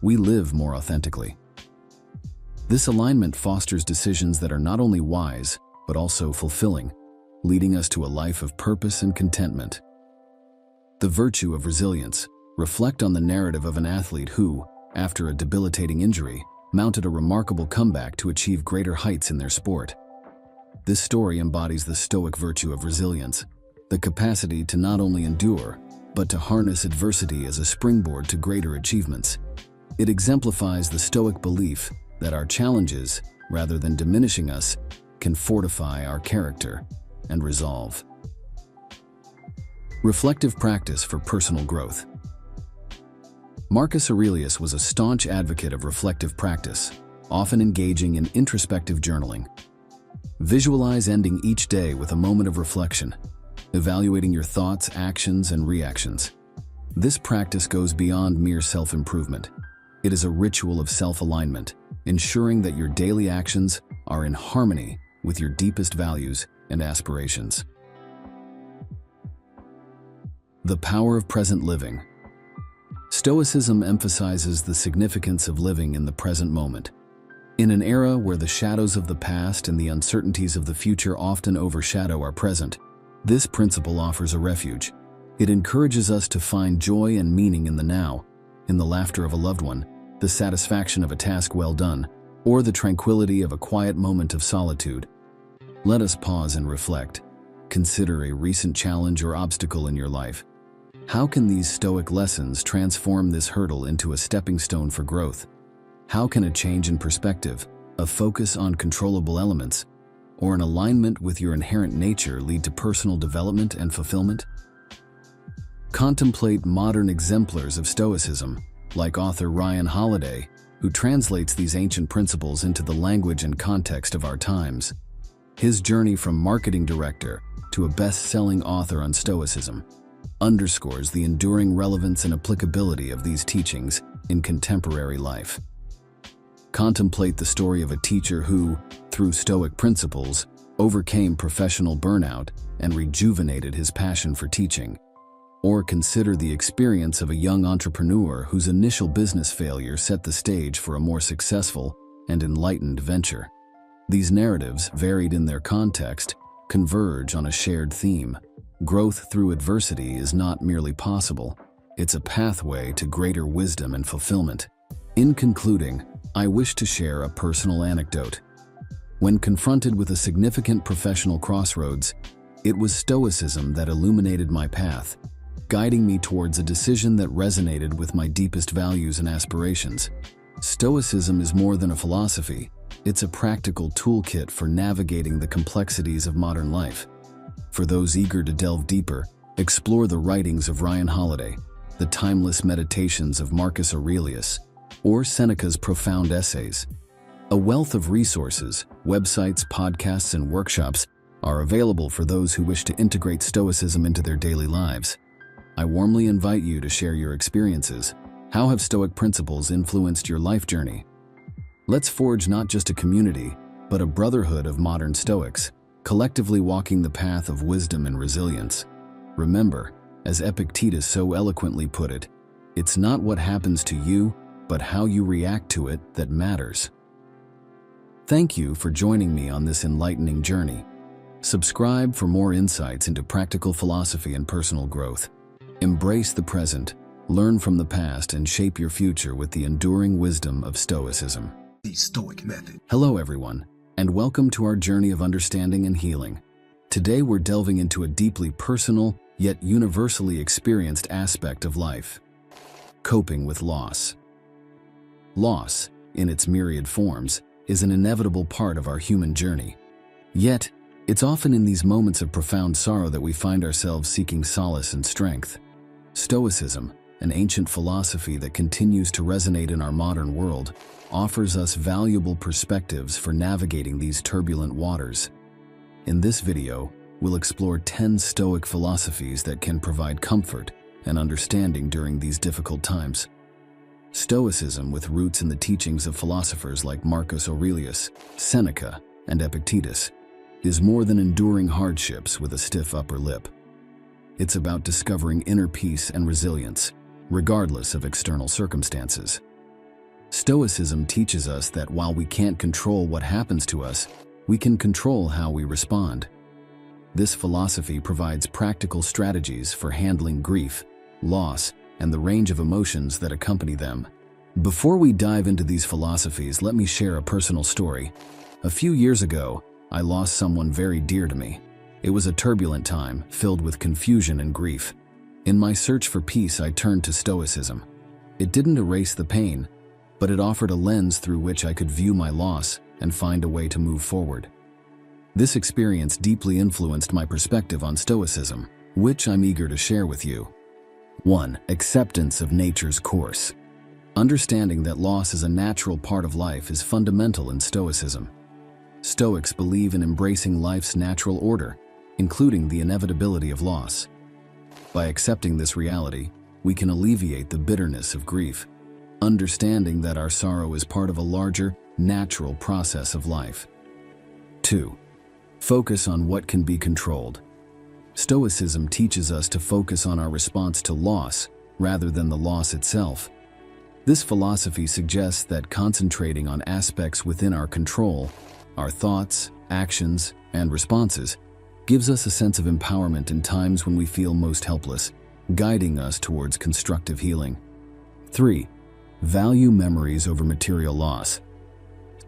we live more authentically. This alignment fosters decisions that are not only wise, but also fulfilling, leading us to a life of purpose and contentment. The virtue of resilience. Reflect on the narrative of an athlete who, after a debilitating injury, mounted a remarkable comeback to achieve greater heights in their sport. This story embodies the Stoic virtue of resilience, the capacity to not only endure, but to harness adversity as a springboard to greater achievements. It exemplifies the Stoic belief that our challenges, rather than diminishing us, can fortify our character and resolve. Reflective practice for personal growth. Marcus Aurelius was a staunch advocate of reflective practice, often engaging in introspective journaling. Visualize ending each day with a moment of reflection, evaluating your thoughts, actions, and reactions. This practice goes beyond mere self-improvement. It is a ritual of self-alignment, ensuring that your daily actions are in harmony with your deepest values and aspirations. The power of present living. Stoicism emphasizes the significance of living in the present moment. In an era where the shadows of the past and the uncertainties of the future often overshadow our present, this principle offers a refuge. It encourages us to find joy and meaning in the now, in the laughter of a loved one, the satisfaction of a task well done, or the tranquility of a quiet moment of solitude. Let us pause and reflect. Consider a recent challenge or obstacle in your life. How can these Stoic lessons transform this hurdle into a stepping stone for growth? How can a change in perspective, a focus on controllable elements, or an alignment with your inherent nature lead to personal development and fulfillment? Contemplate modern exemplars of Stoicism, like author Ryan Holiday, who translates these ancient principles into the language and context of our times. His journey from marketing director to a best-selling author on Stoicism underscores the enduring relevance and applicability of these teachings in contemporary life. Contemplate the story of a teacher who, through Stoic principles, overcame professional burnout and rejuvenated his passion for teaching. Or consider the experience of a young entrepreneur whose initial business failure set the stage for a more successful and enlightened venture. These narratives, varied in their context, converge on a shared theme. Growth through adversity is not merely possible, it's a pathway to greater wisdom and fulfillment. In concluding, I wish to share a personal anecdote. When confronted with a significant professional crossroads, it was Stoicism that illuminated my path, guiding me towards a decision that resonated with my deepest values and aspirations. Stoicism is more than a philosophy, it's a practical toolkit for navigating the complexities of modern life. For those eager to delve deeper, explore the writings of Ryan Holiday, the timeless meditations of Marcus Aurelius, or Seneca's profound essays. A wealth of resources, websites, podcasts, and workshops are available for those who wish to integrate Stoicism into their daily lives. I warmly invite you to share your experiences. How have Stoic principles influenced your life journey? Let's forge not just a community, but a brotherhood of modern Stoics, collectively walking the path of wisdom and resilience. Remember, as Epictetus so eloquently put it, it's not what happens to you, but how you react to it that matters. Thank you for joining me on this enlightening journey. Subscribe for more insights into practical philosophy and personal growth. Embrace the present, learn from the past, and shape your future with the enduring wisdom of Stoicism. The Stoic Method. Hello everyone, and welcome to our journey of understanding and healing. Today we're delving into a deeply personal, yet universally experienced aspect of life: coping with loss. Loss, in its myriad forms, is an inevitable part of our human journey. Yet, it's often in these moments of profound sorrow that we find ourselves seeking solace and strength. Stoicism, an ancient philosophy that continues to resonate in our modern world, offers us valuable perspectives for navigating these turbulent waters. In this video, we'll explore 10 Stoic philosophies that can provide comfort and understanding during these difficult times. Stoicism, with roots in the teachings of philosophers like Marcus Aurelius, Seneca, and Epictetus, is more than enduring hardships with a stiff upper lip. It's about discovering inner peace and resilience, regardless of external circumstances. Stoicism teaches us that while we can't control what happens to us, we can control how we respond. This philosophy provides practical strategies for handling grief, loss, and the range of emotions that accompany them. Before we dive into these philosophies, let me share a personal story. A few years ago, I lost someone very dear to me. It was a turbulent time, filled with confusion and grief. In my search for peace, I turned to Stoicism. It didn't erase the pain, but it offered a lens through which I could view my loss and find a way to move forward. This experience deeply influenced my perspective on Stoicism, which I'm eager to share with you. 1. Acceptance of nature's course. Understanding that loss is a natural part of life is fundamental in Stoicism. Stoics believe in embracing life's natural order, including the inevitability of loss. By accepting this reality, we can alleviate the bitterness of grief, understanding that our sorrow is part of a larger, natural process of life. 2. Focus on what can be controlled. Stoicism teaches us to focus on our response to loss rather than the loss itself. This philosophy suggests that concentrating on aspects within our control, our thoughts, actions, and responses, gives us a sense of empowerment in times when we feel most helpless, guiding us towards constructive healing. 3. Value memories over material loss.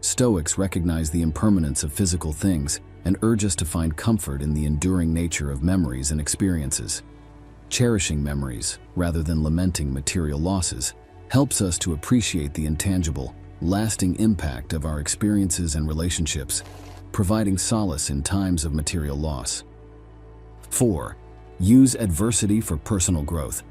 Stoics recognize the impermanence of physical things and urge us to find comfort in the enduring nature of memories and experiences. Cherishing memories, rather than lamenting material losses, helps us to appreciate the intangible, lasting impact of our experiences and relationships, providing solace in times of material loss. 4. Use adversity for personal growth.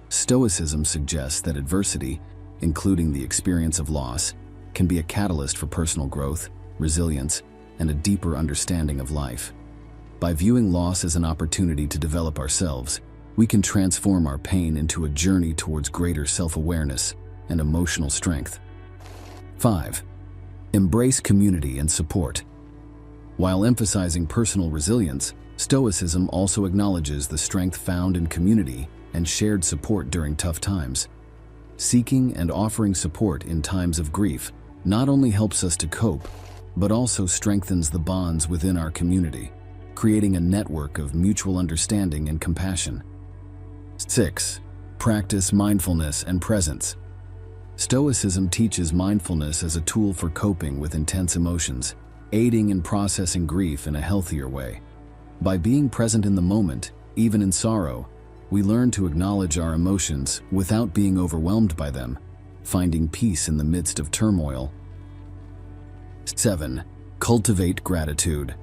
Stoicism suggests that adversity, including the experience of loss, can be a catalyst for personal growth, resilience, and a deeper understanding of life. By viewing loss as an opportunity to develop ourselves, we can transform our pain into a journey towards greater self-awareness and emotional strength. 5. Embrace community and support. While emphasizing personal resilience, Stoicism also acknowledges the strength found in community and shared support during tough times. Seeking and offering support in times of grief not only helps us to cope, but also strengthens the bonds within our community, creating a network of mutual understanding and compassion. 6. Practice mindfulness and presence. Stoicism teaches mindfulness as a tool for coping with intense emotions, aiding in processing grief in a healthier way. By being present in the moment, even in sorrow, we learn to acknowledge our emotions without being overwhelmed by them, finding peace in the midst of turmoil. 7. Cultivate gratitude.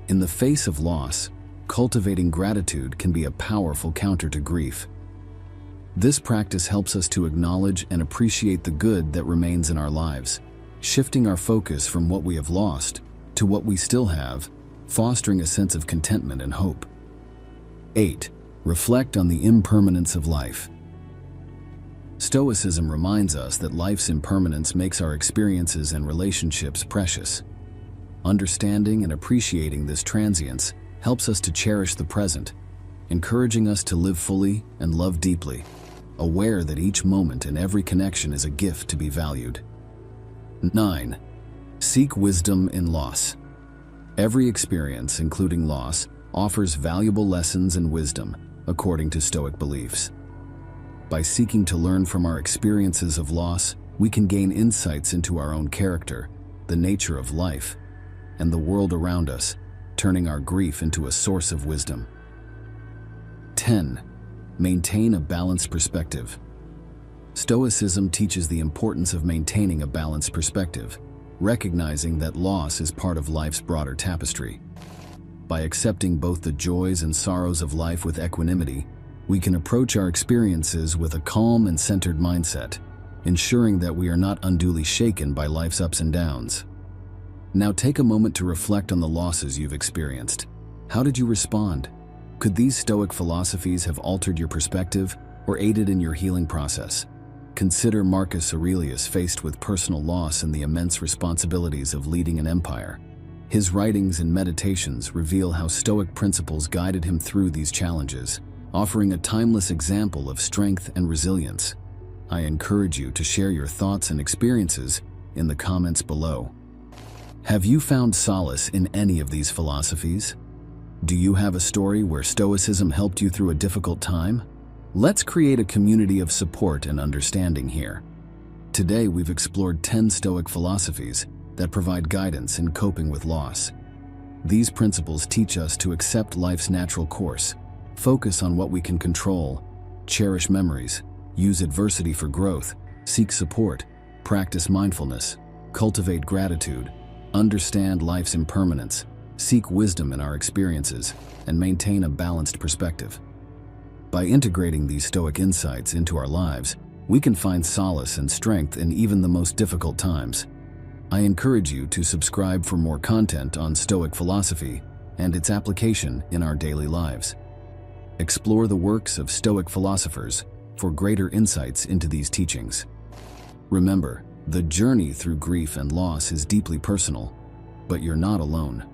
In the face of loss, cultivating gratitude can be a powerful counter to grief. This practice helps us to acknowledge and appreciate the good that remains in our lives, shifting our focus from what we have lost to what we still have, fostering a sense of contentment and hope. 8. Reflect on the impermanence of life. Stoicism reminds us that life's impermanence makes our experiences and relationships precious. Understanding and appreciating this transience helps us to cherish the present, encouraging us to live fully and love deeply, aware that each moment and every connection is a gift to be valued. 9. Seek wisdom in loss. Every experience, including loss, offers valuable lessons and wisdom, according to Stoic beliefs. By seeking to learn from our experiences of loss, we can gain insights into our own character, the nature of life, and the world around us, turning our grief into a source of wisdom. 10. Maintain a balanced perspective. Stoicism teaches the importance of maintaining a balanced perspective, recognizing that loss is part of life's broader tapestry. By accepting both the joys and sorrows of life with equanimity, we can approach our experiences with a calm and centered mindset, ensuring that we are not unduly shaken by life's ups and downs. Now take a moment to reflect on the losses you've experienced. How did you respond? Could these Stoic philosophies have altered your perspective or aided in your healing process? Consider Marcus Aurelius faced with personal loss and the immense responsibilities of leading an empire. His writings and meditations reveal how Stoic principles guided him through these challenges, offering a timeless example of strength and resilience. I encourage you to share your thoughts and experiences in the comments below. Have you found solace in any of these philosophies? Do you have a story where Stoicism helped you through a difficult time? Let's create a community of support and understanding here. Today we've explored 10 Stoic philosophies that provide guidance in coping with loss. These principles teach us to accept life's natural course, focus on what we can control, cherish memories, use adversity for growth, seek support, practice mindfulness, cultivate gratitude, understand life's impermanence, seek wisdom in our experiences, and maintain a balanced perspective. By integrating these Stoic insights into our lives, we can find solace and strength in even the most difficult times. I encourage you to subscribe for more content on Stoic philosophy and its application in our daily lives. Explore the works of Stoic philosophers for greater insights into these teachings. Remember, the journey through grief and loss is deeply personal, but you're not alone.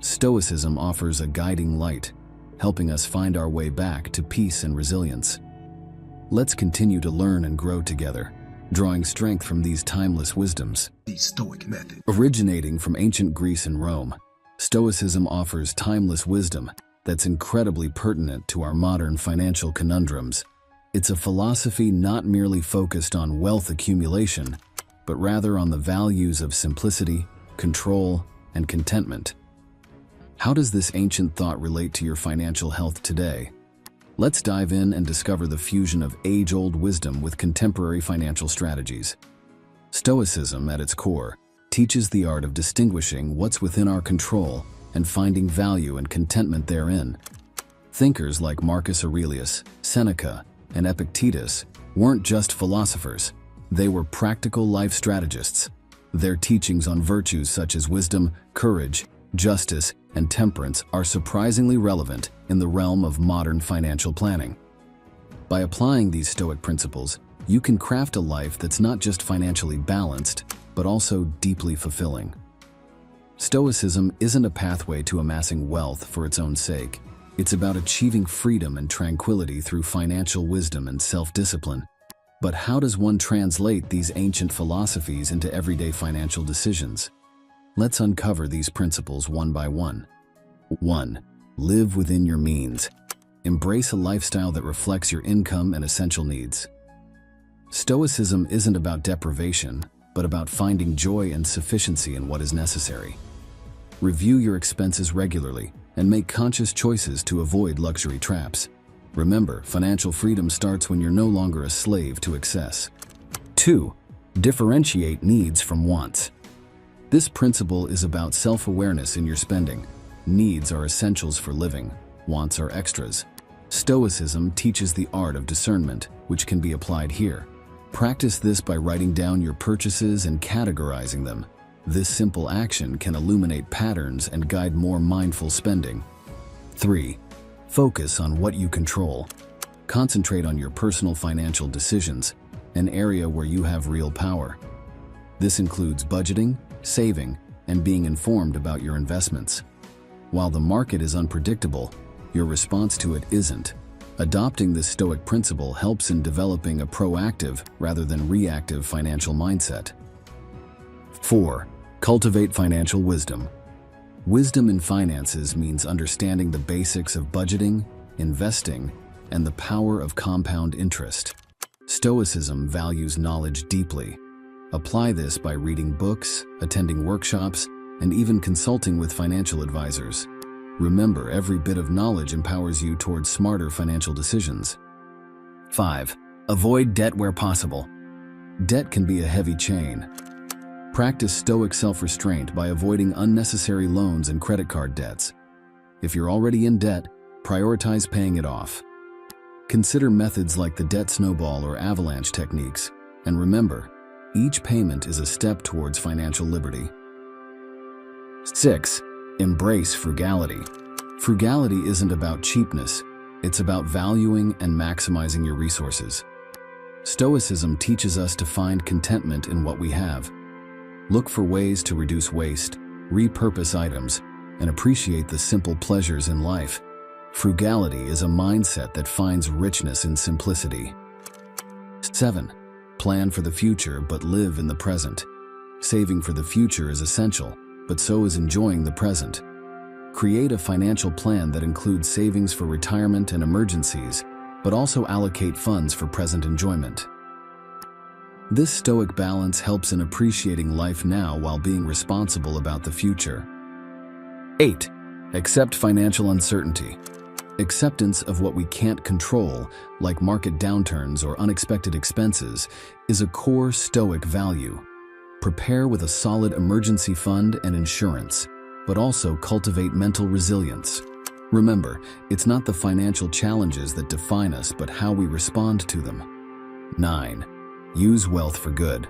Stoicism offers a guiding light, helping us find our way back to peace and resilience. Let's continue to learn and grow together, drawing strength from these timeless wisdoms. The Stoic Method. Originating from ancient Greece and Rome, Stoicism offers timeless wisdom that's incredibly pertinent to our modern financial conundrums. It's a philosophy not merely focused on wealth accumulation, but rather on the values of simplicity, control, and contentment. How does this ancient thought relate to your financial health today? Let's dive in and discover the fusion of age-old wisdom with contemporary financial strategies. Stoicism, at its core, teaches the art of distinguishing what's within our control and finding value and contentment therein. Thinkers like Marcus Aurelius, Seneca, and Epictetus weren't just philosophers, they were practical life strategists. Their teachings on virtues such as wisdom, courage, justice, and temperance are surprisingly relevant in the realm of modern financial planning. By applying these Stoic principles, you can craft a life that's not just financially balanced, but also deeply fulfilling. Stoicism isn't a pathway to amassing wealth for its own sake. It's about achieving freedom and tranquility through financial wisdom and self-discipline. But how does one translate these ancient philosophies into everyday financial decisions? Let's uncover these principles one by one. 1. Live within your means. Embrace a lifestyle that reflects your income and essential needs. Stoicism isn't about deprivation, but about finding joy and sufficiency in what is necessary. Review your expenses regularly and make conscious choices to avoid luxury traps. Remember, financial freedom starts when you're no longer a slave to excess. 2. Differentiate needs from wants. This principle is about self-awareness in your spending. Needs are essentials for living, wants are extras. Stoicism teaches the art of discernment, which can be applied here. Practice this by writing down your purchases and categorizing them. This simple action can illuminate patterns and guide more mindful spending. 3. Focus on what you control. Concentrate on your personal financial decisions, an area where you have real power. This includes budgeting, saving, and being informed about your investments. While the market is unpredictable, your response to it isn't. Adopting this Stoic principle helps in developing a proactive rather than reactive financial mindset. 4. Cultivate financial wisdom. Wisdom in finances means understanding the basics of budgeting, investing, and the power of compound interest. Stoicism values knowledge deeply. Apply this by reading books, attending workshops, and even consulting with financial advisors. Remember, every bit of knowledge empowers you towards smarter financial decisions. 5. Avoid debt where possible. Debt can be a heavy chain. Practice Stoic self-restraint by avoiding unnecessary loans and credit card debts. If you're already in debt, prioritize paying it off. Consider methods like the debt snowball or avalanche techniques, and remember, each payment is a step towards financial liberty. 6. Embrace frugality. Frugality isn't about cheapness, it's about valuing and maximizing your resources. Stoicism teaches us to find contentment in what we have. Look for ways to reduce waste, repurpose items, and appreciate the simple pleasures in life. Frugality is a mindset that finds richness in simplicity. 7. Plan for the future but live in the present. Saving for the future is essential, but so is enjoying the present. Create a financial plan that includes savings for retirement and emergencies, but also allocate funds for present enjoyment. This Stoic balance helps in appreciating life now while being responsible about the future. 8. Accept financial uncertainty. Acceptance of what we can't control, like market downturns or unexpected expenses, is a core Stoic value. Prepare with a solid emergency fund and insurance, but also cultivate mental resilience. Remember, it's not the financial challenges that define us, but how we respond to them. 9. Use wealth for good.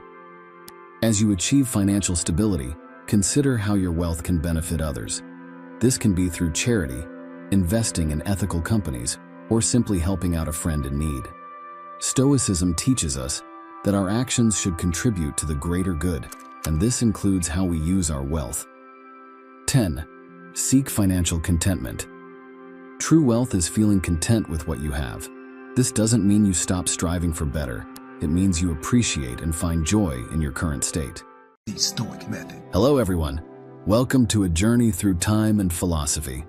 As you achieve financial stability, consider how your wealth can benefit others. This can be through charity, investing in ethical companies, or simply helping out a friend in need. Stoicism teaches us that our actions should contribute to the greater good, and this includes how we use our wealth. 10. Seek financial contentment. True wealth is feeling content with what you have. This doesn't mean you stop striving for better. It means you appreciate and find joy in your current state. The Stoic Method. Hello everyone. Welcome to a journey through time and philosophy.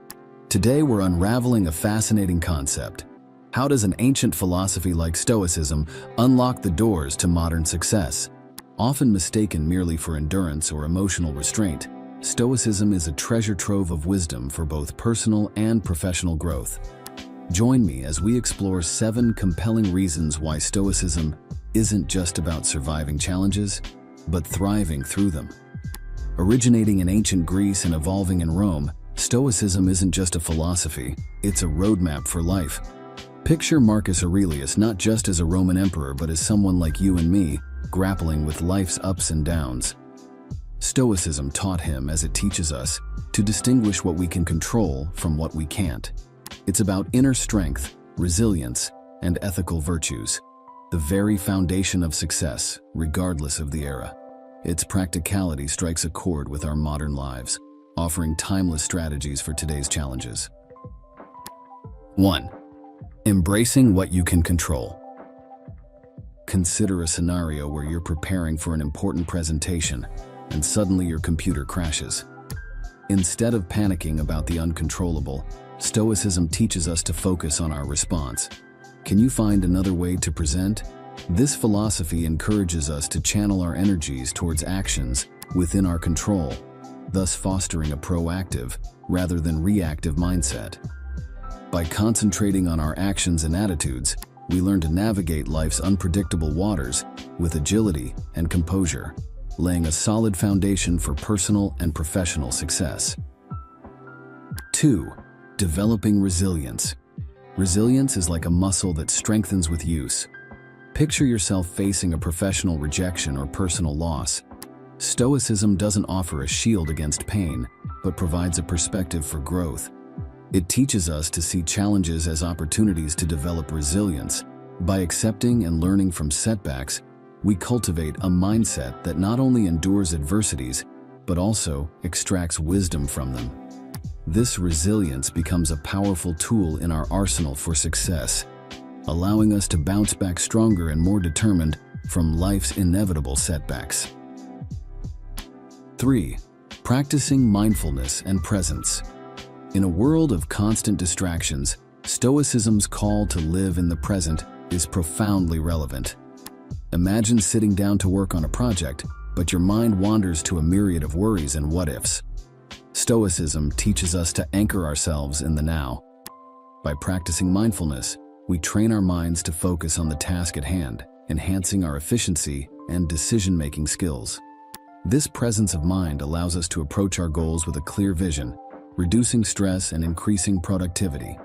Today we're unraveling a fascinating concept. How does an ancient philosophy like Stoicism unlock the doors to modern success? Often mistaken merely for endurance or emotional restraint, Stoicism is a treasure trove of wisdom for both personal and professional growth. Join me as we explore 7 compelling reasons why Stoicism isn't just about surviving challenges, but thriving through them. Originating in ancient Greece and evolving in Rome, Stoicism isn't just a philosophy, it's a roadmap for life. Picture Marcus Aurelius not just as a Roman emperor but as someone like you and me, grappling with life's ups and downs. Stoicism taught him, as it teaches us, to distinguish what we can control from what we can't. It's about inner strength, resilience, and ethical virtues, the very foundation of success, regardless of the era. Its practicality strikes a chord with our modern lives, offering timeless strategies for today's challenges. 1. Embracing what you can control. Consider a scenario where you're preparing for an important presentation and suddenly your computer crashes. Instead of panicking about the uncontrollable, Stoicism teaches us to focus on our response. Can you find another way to present? This philosophy encourages us to channel our energies towards actions within our control, thus fostering a proactive rather than reactive mindset. By concentrating on our actions and attitudes, we learn to navigate life's unpredictable waters with agility and composure, laying a solid foundation for personal and professional success. 2. Developing resilience. Resilience is like a muscle that strengthens with use. Picture yourself facing a professional rejection or personal loss. Stoicism doesn't offer a shield against pain, but provides a perspective for growth. It teaches us to see challenges as opportunities to develop resilience. By accepting and learning from setbacks, we cultivate a mindset that not only endures adversities, but also extracts wisdom from them. This resilience becomes a powerful tool in our arsenal for success, allowing us to bounce back stronger and more determined from life's inevitable setbacks. 3. Practicing mindfulness and presence. In a world of constant distractions, Stoicism's call to live in the present is profoundly relevant. Imagine sitting down to work on a project, but your mind wanders to a myriad of worries and what-ifs. Stoicism teaches us to anchor ourselves in the now. By practicing mindfulness, we train our minds to focus on the task at hand, enhancing our efficiency and decision-making skills. This presence of mind allows us to approach our goals with a clear vision, reducing stress and increasing productivity,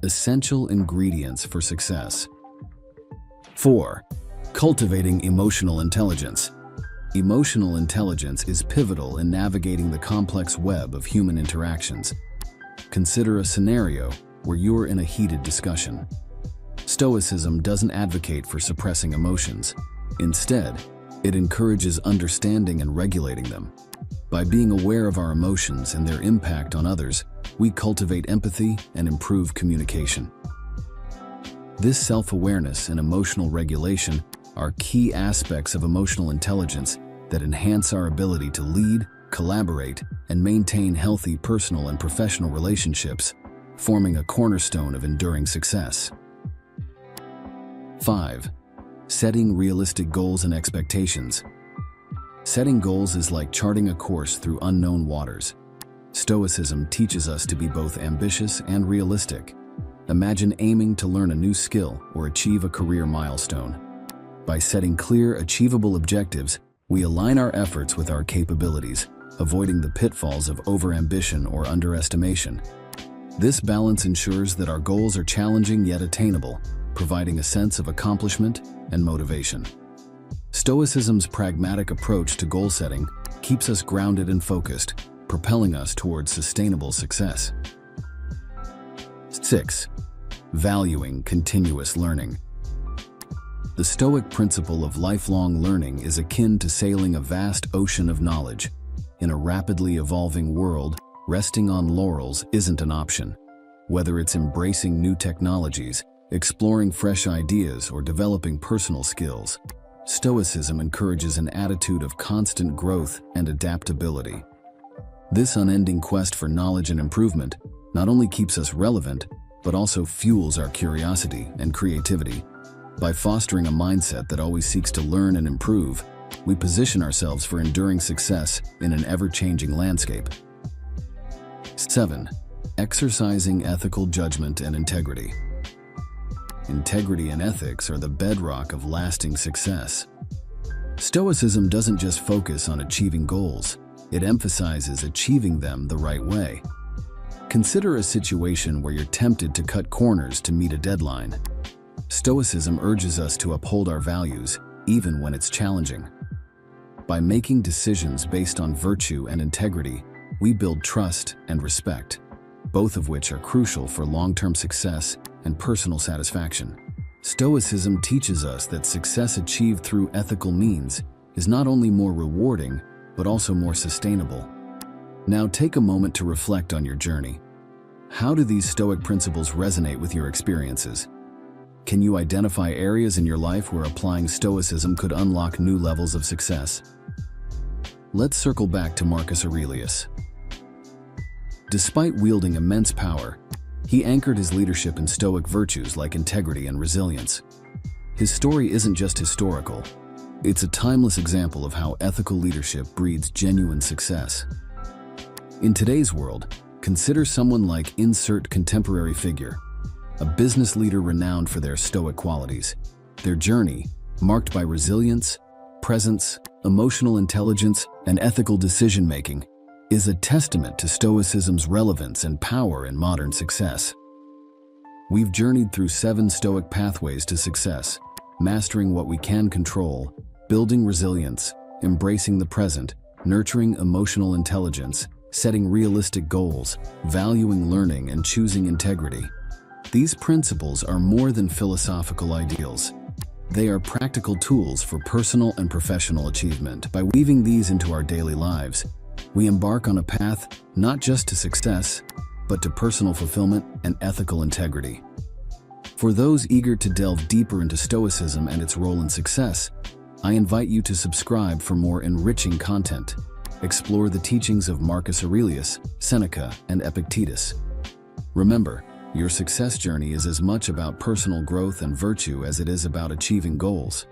essential ingredients for success. 4. Cultivating emotional intelligence. Emotional intelligence is pivotal in navigating the complex web of human interactions. Consider a scenario where you're in a heated discussion. Stoicism doesn't advocate for suppressing emotions. Instead, it encourages understanding and regulating them. By being aware of our emotions and their impact on others, we cultivate empathy and improve communication. This self-awareness and emotional regulation are key aspects of emotional intelligence that enhance our ability to lead, collaborate, and maintain healthy personal and professional relationships, forming a cornerstone of enduring success. 5. Setting realistic goals and expectations. Setting goals is like charting a course through unknown waters. Stoicism teaches us to be both ambitious and realistic. Imagine aiming to learn a new skill or achieve a career milestone. By setting clear, achievable objectives, we align our efforts with our capabilities, avoiding the pitfalls of overambition or underestimation. This balance ensures that our goals are challenging yet attainable, providing a sense of accomplishment and motivation. Stoicism's pragmatic approach to goal setting keeps us grounded and focused, propelling us towards sustainable success. 6. Valuing continuous learning. The Stoic principle of lifelong learning is akin to sailing a vast ocean of knowledge. In a rapidly evolving world, resting on laurels isn't an option. Whether it's embracing new technologies, exploring fresh ideas, or developing personal skills, Stoicism encourages an attitude of constant growth and adaptability. This unending quest for knowledge and improvement not only keeps us relevant, but also fuels our curiosity and creativity. By fostering a mindset that always seeks to learn and improve, we position ourselves for enduring success in an ever-changing landscape. 7. Exercising ethical judgment and integrity. Integrity and ethics are the bedrock of lasting success. Stoicism doesn't just focus on achieving goals, it emphasizes achieving them the right way. Consider a situation where you're tempted to cut corners to meet a deadline. Stoicism urges us to uphold our values, even when it's challenging. By making decisions based on virtue and integrity, we build trust and respect, both of which are crucial for long-term success and personal satisfaction. Stoicism teaches us that success achieved through ethical means is not only more rewarding, but also more sustainable. Now take a moment to reflect on your journey. How do these Stoic principles resonate with your experiences? Can you identify areas in your life where applying Stoicism could unlock new levels of success? Let's circle back to Marcus Aurelius. Despite wielding immense power, he anchored his leadership in Stoic virtues like integrity and resilience. His story isn't just historical, it's a timeless example of how ethical leadership breeds genuine success. In today's world, consider someone like insert contemporary figure, a business leader renowned for their Stoic qualities. Their journey, marked by resilience, presence, emotional intelligence, and ethical decision-making, is a testament to Stoicism's relevance and power in modern success. We've journeyed through 7 Stoic pathways to success, mastering what we can control, building resilience, embracing the present, nurturing emotional intelligence, setting realistic goals, valuing learning, and choosing integrity. These principles are more than philosophical ideals. They are practical tools for personal and professional achievement. By weaving these into our daily lives, we embark on a path not just to success, but to personal fulfillment and ethical integrity. For those eager to delve deeper into Stoicism and its role in success, I invite you to subscribe for more enriching content. Explore the teachings of Marcus Aurelius, Seneca, and Epictetus. Remember, your success journey is as much about personal growth and virtue as it is about achieving goals.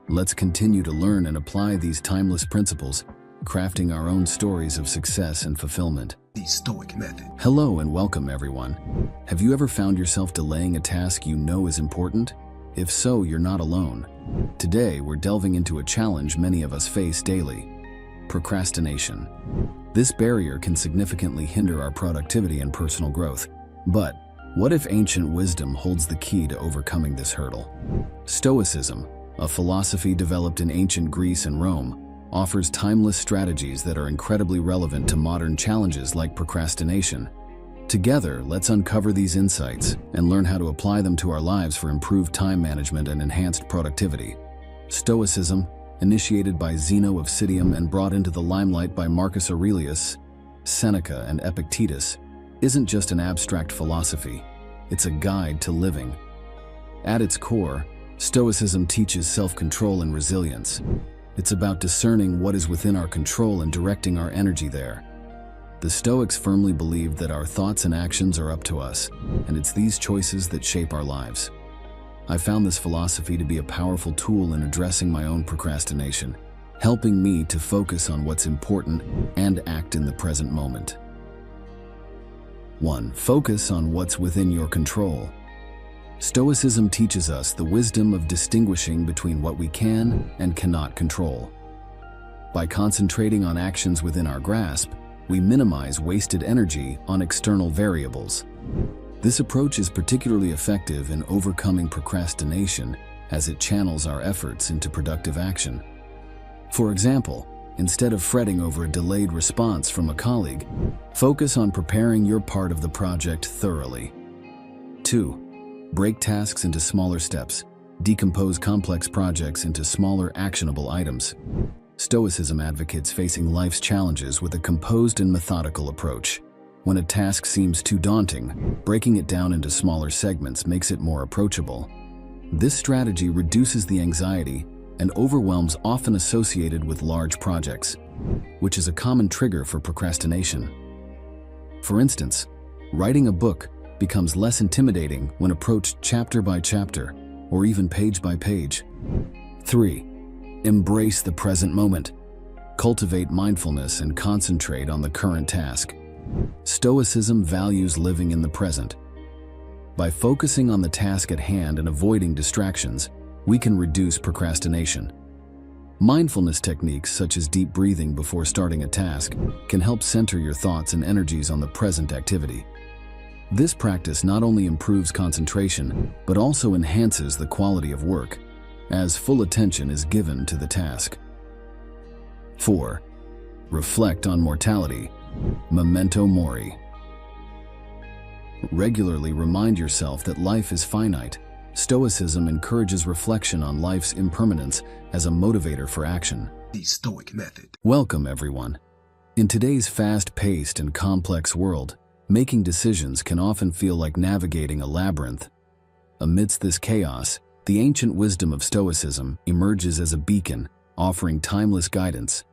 Let's continue to learn and apply these timeless principles, crafting our own stories of success and fulfillment. The Stoic Method. Hello and welcome, everyone. Have you ever found yourself delaying a task you know is important? If so, you're not alone. Today, we're delving into a challenge many of us face daily: procrastination. This barrier can significantly hinder our productivity and personal growth. But what if ancient wisdom holds the key to overcoming this hurdle? Stoicism, a philosophy developed in ancient Greece and Rome, offers timeless strategies that are incredibly relevant to modern challenges like procrastination. Together, let's uncover these insights and learn how to apply them to our lives for improved time management and enhanced productivity. Stoicism, initiated by Zeno of Citium and brought into the limelight by Marcus Aurelius, Seneca, and Epictetus, isn't just an abstract philosophy, it's a guide to living. At its core, Stoicism teaches self-control and resilience. It's about discerning what is within our control and directing our energy there. The Stoics firmly believed that our thoughts and actions are up to us, and it's these choices that shape our lives. I found this philosophy to be a powerful tool in addressing my own procrastination, helping me to focus on what's important and act in the present moment. 1. Focus on what's within your control. Stoicism teaches us the wisdom of distinguishing between what we can and cannot control. By concentrating on actions within our grasp, we minimize wasted energy on external variables. This approach is particularly effective in overcoming procrastination as it channels our efforts into productive action. For example, instead of fretting over a delayed response from a colleague, focus on preparing your part of the project thoroughly. 2. Break tasks into smaller steps. Decompose complex projects into smaller, actionable items. Stoicism advocates facing life's challenges with a composed and methodical approach. When a task seems too daunting, breaking it down into smaller segments makes it more approachable. This strategy reduces the anxiety and overwhelms often associated with large projects, which is a common trigger for procrastination. For instance, writing a book becomes less intimidating when approached chapter by chapter or even page by page. 3. Embrace the present moment. Cultivate mindfulness and concentrate on the current task. Stoicism values living in the present. By focusing on the task at hand and avoiding distractions, we can reduce procrastination. Mindfulness techniques such as deep breathing before starting a task can help center your thoughts and energies on the present activity. This practice not only improves concentration, but also enhances the quality of work, as full attention is given to the task. 4. Reflect on mortality. Memento mori. Regularly remind yourself that life is finite. Stoicism encourages reflection on life's impermanence as a motivator for action. The Stoic Method. Welcome, everyone. In today's fast-paced and complex world, making decisions can often feel like navigating a labyrinth. Amidst this chaos, the ancient wisdom of Stoicism emerges as a beacon, offering timeless guidance.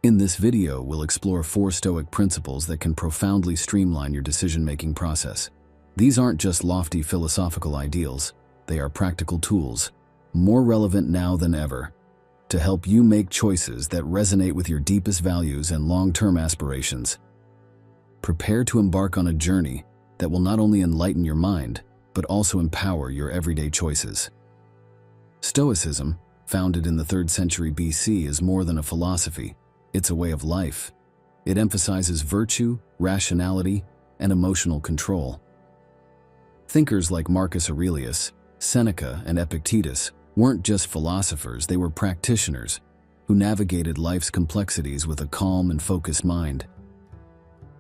In this video, we'll explore 4 Stoic principles that can profoundly streamline your decision-making process. These aren't just lofty philosophical ideals, they are practical tools, more relevant now than ever, to help you make choices that resonate with your deepest values and long-term aspirations. Prepare to embark on a journey that will not only enlighten your mind, but also empower your everyday choices. Stoicism, founded in the 3rd century BC, is more than a philosophy. It's a way of life. It emphasizes virtue, rationality, and emotional control. Thinkers like Marcus Aurelius, Seneca, and Epictetus weren't just philosophers, they were practitioners who navigated life's complexities with a calm and focused mind.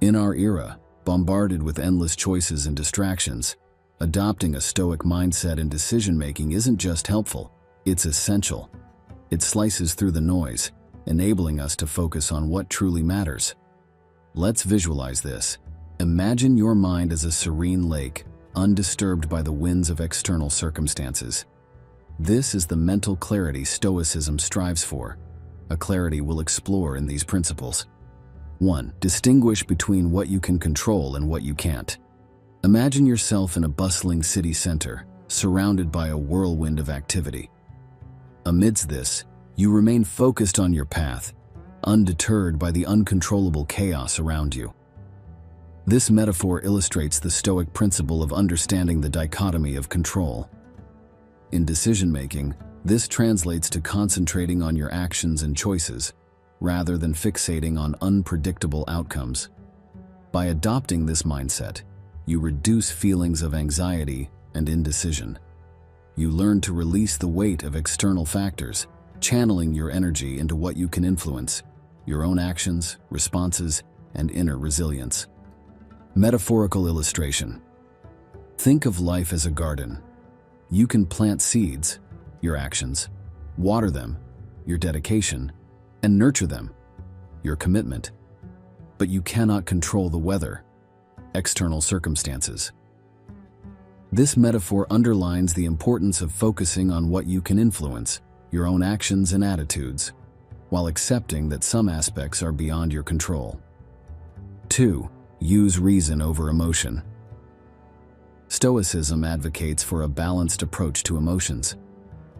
In our era, bombarded with endless choices and distractions, adopting a Stoic mindset in decision-making isn't just helpful, it's essential. It slices through the noise, enabling us to focus on what truly matters. Let's visualize this. Imagine your mind as a serene lake, undisturbed by the winds of external circumstances. This is the mental clarity Stoicism strives for, a clarity we'll explore in these principles. 1. Distinguish between what you can control and what you can't. Imagine yourself in a bustling city center, surrounded by a whirlwind of activity. Amidst this, you remain focused on your path, undeterred by the uncontrollable chaos around you. This metaphor illustrates the Stoic principle of understanding the dichotomy of control. In decision-making, this translates to concentrating on your actions and choices, rather than fixating on unpredictable outcomes. By adopting this mindset, you reduce feelings of anxiety and indecision. You learn to release the weight of external factors, channeling your energy into what you can influence, your own actions, responses, and inner resilience. Metaphorical illustration. Think of life as a garden. You can plant seeds, your actions, water them, your dedication, and nurture them, your commitment. But you cannot control the weather, external circumstances. This metaphor underlines the importance of focusing on what you can influence, your own actions and attitudes, while accepting that some aspects are beyond your control. 2. Use reason over emotion. Stoicism advocates for a balanced approach to emotions.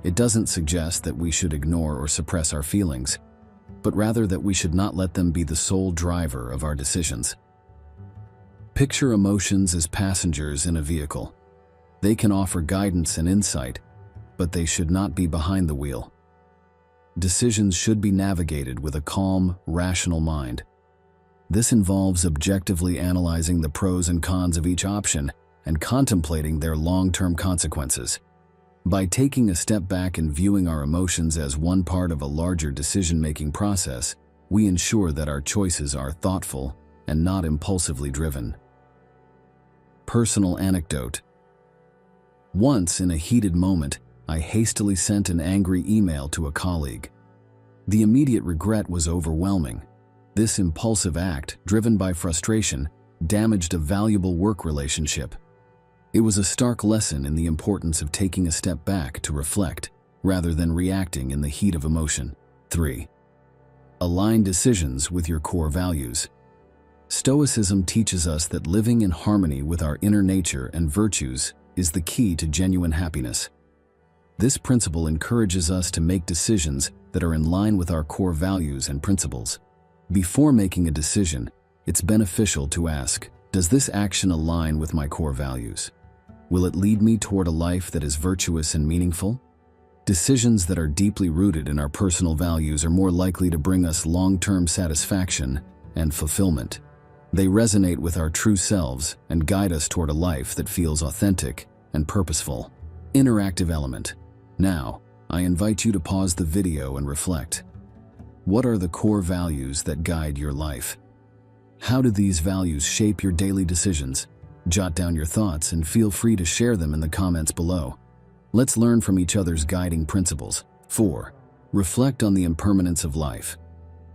It doesn't suggest that we should ignore or suppress our feelings, but rather that we should not let them be the sole driver of our decisions. Picture emotions as passengers in a vehicle. They can offer guidance and insight, but they should not be behind the wheel. Decisions should be navigated with a calm, rational mind. This involves objectively analyzing the pros and cons of each option and contemplating their long-term consequences. By taking a step back and viewing our emotions as one part of a larger decision-making process, we ensure that our choices are thoughtful and not impulsively driven. Personal anecdote. Once, in a heated moment, I hastily sent an angry email to a colleague. The immediate regret was overwhelming. This impulsive act, driven by frustration, damaged a valuable work relationship. It was a stark lesson in the importance of taking a step back to reflect, rather than reacting in the heat of emotion. 3. Align decisions with your core values. Stoicism teaches us that living in harmony with our inner nature and virtues is the key to genuine happiness. This principle encourages us to make decisions that are in line with our core values and principles. Before making a decision, it's beneficial to ask, does this action align with my core values? Will it lead me toward a life that is virtuous and meaningful? Decisions that are deeply rooted in our personal values are more likely to bring us long-term satisfaction and fulfillment. They resonate with our true selves and guide us toward a life that feels authentic and purposeful. Interactive element. Now, I invite you to pause the video and reflect. What are the core values that guide your life? How do these values shape your daily decisions? Jot down your thoughts and feel free to share them in the comments below. Let's learn from each other's guiding principles. 4. Reflect on the impermanence of life.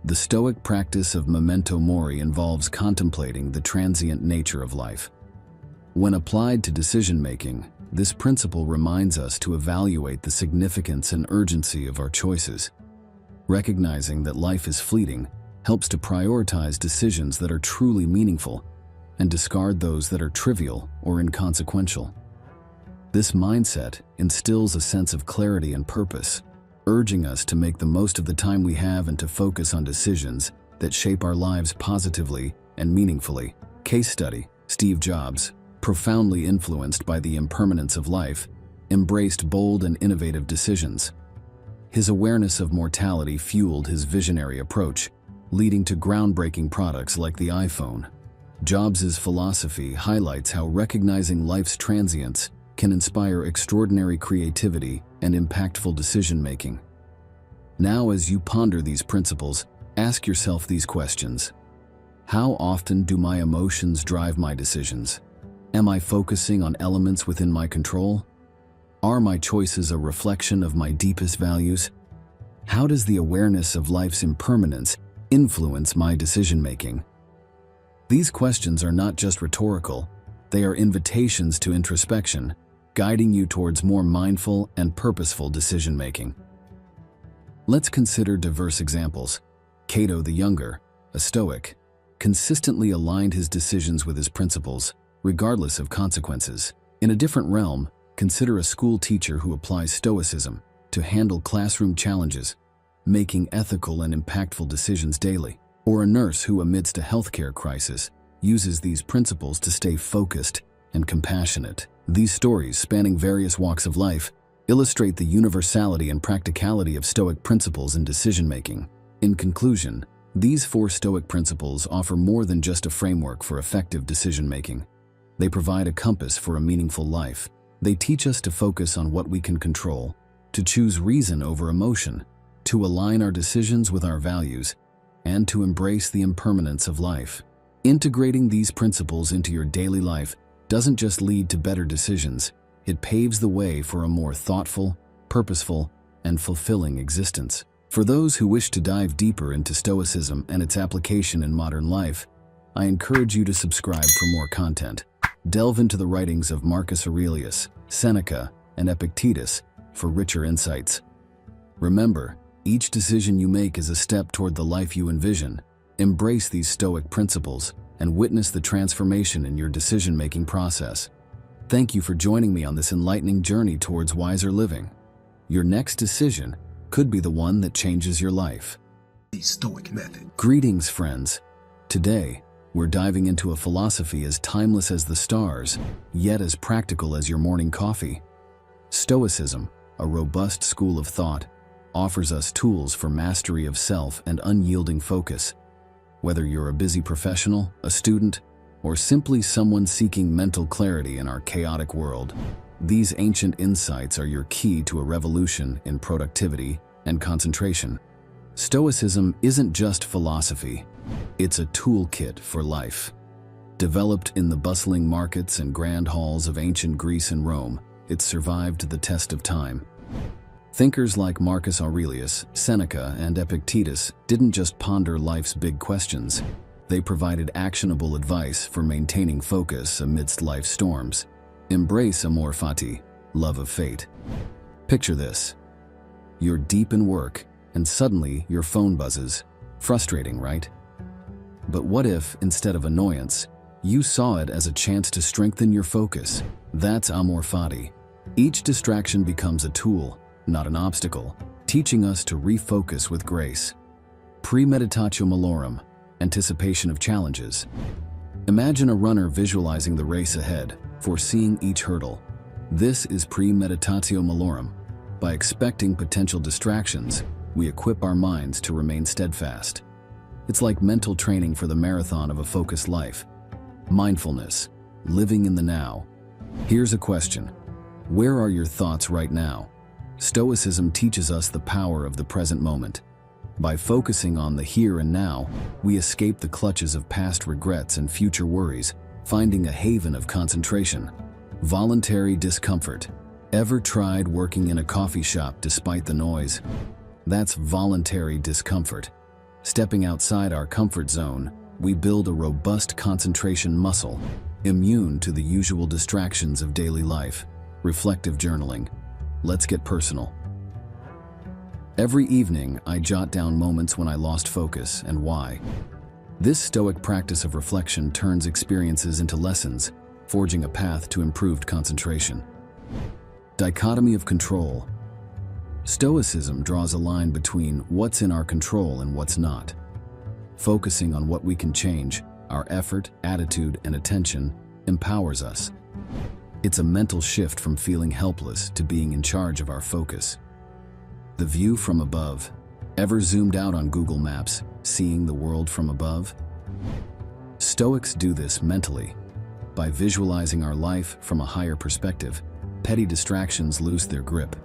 The Stoic practice of memento mori involves contemplating the transient nature of life. When applied to decision-making, this principle reminds us to evaluate the significance and urgency of our choices. Recognizing that life is fleeting helps to prioritize decisions that are truly meaningful and discard those that are trivial or inconsequential. This mindset instills a sense of clarity and purpose, urging us to make the most of the time we have and to focus on decisions that shape our lives positively and meaningfully. Case study: Steve Jobs, profoundly influenced by the impermanence of life, embraced bold and innovative decisions. His awareness of mortality fueled his visionary approach, leading to groundbreaking products like the iPhone. Jobs' philosophy highlights how recognizing life's transience can inspire extraordinary creativity and impactful decision-making. Now, as you ponder these principles, ask yourself these questions. How often do my emotions drive my decisions? Am I focusing on elements within my control? Are my choices a reflection of my deepest values? How does the awareness of life's impermanence influence my decision-making? These questions are not just rhetorical, they are invitations to introspection, guiding you towards more mindful and purposeful decision-making. Let's consider diverse examples. Cato the Younger, a Stoic, consistently aligned his decisions with his principles, regardless of consequences. In a different realm, consider a school teacher who applies Stoicism to handle classroom challenges, making ethical and impactful decisions daily. Or a nurse who, amidst a healthcare crisis, uses these principles to stay focused and compassionate. These stories, spanning various walks of life, illustrate the universality and practicality of Stoic principles in decision-making. In conclusion, these 4 Stoic principles offer more than just a framework for effective decision-making. They provide a compass for a meaningful life. They teach us to focus on what we can control, to choose reason over emotion, to align our decisions with our values, and to embrace the impermanence of life. Integrating these principles into your daily life doesn't just lead to better decisions, it paves the way for a more thoughtful, purposeful, and fulfilling existence. For those who wish to dive deeper into Stoicism and its application in modern life, I encourage you to subscribe for more content. Delve into the writings of Marcus Aurelius, Seneca, and Epictetus for richer insights. Remember, each decision you make is a step toward the life you envision. Embrace these Stoic principles and witness the transformation in your decision-making process. Thank you for joining me on this enlightening journey towards wiser living. Your next decision could be the one that changes your life. The Stoic Method. Greetings, friends. Today, we're diving into a philosophy as timeless as the stars, yet as practical as your morning coffee. Stoicism, a robust school of thought, offers us tools for mastery of self and unyielding focus. Whether you're a busy professional, a student, or simply someone seeking mental clarity in our chaotic world, these ancient insights are your key to a revolution in productivity and concentration. Stoicism isn't just philosophy, it's a toolkit for life. Developed in the bustling markets and grand halls of ancient Greece and Rome, it survived the test of time. Thinkers like Marcus Aurelius, Seneca, and Epictetus didn't just ponder life's big questions. They provided actionable advice for maintaining focus amidst life's storms. Embrace amor fati, love of fate. Picture this. You're deep in work, and suddenly your phone buzzes. Frustrating, right? But what if, instead of annoyance, you saw it as a chance to strengthen your focus? That's amor fati. Each distraction becomes a tool, not an obstacle, teaching us to refocus with grace. Premeditatio malorum, anticipation of challenges. Imagine a runner visualizing the race ahead, foreseeing each hurdle. This is premeditatio malorum, By expecting potential distractions, we equip our minds to remain steadfast. It's like mental training for the marathon of a focused life. Mindfulness, living in the now. Here's a question. Where are your thoughts right now? Stoicism teaches us the power of the present moment. By focusing on the here and now, we escape the clutches of past regrets and future worries, finding a haven of concentration. Voluntary discomfort. Ever tried working in a coffee shop despite the noise? That's voluntary discomfort. Stepping outside our comfort zone, we build a robust concentration muscle, immune to the usual distractions of daily life. Reflective journaling. Let's get personal. Every evening, I jot down moments when I lost focus and why. This Stoic practice of reflection turns experiences into lessons, forging a path to improved concentration. Dichotomy of control. Stoicism draws a line between what's in our control and what's not. Focusing on what we can change, our effort, attitude, and attention empowers us. It's a mental shift from feeling helpless to being in charge of our focus. The view from above. Ever zoomed out on Google Maps, seeing the world from above? Stoics do this mentally. By visualizing our life from a higher perspective, petty distractions lose their grip,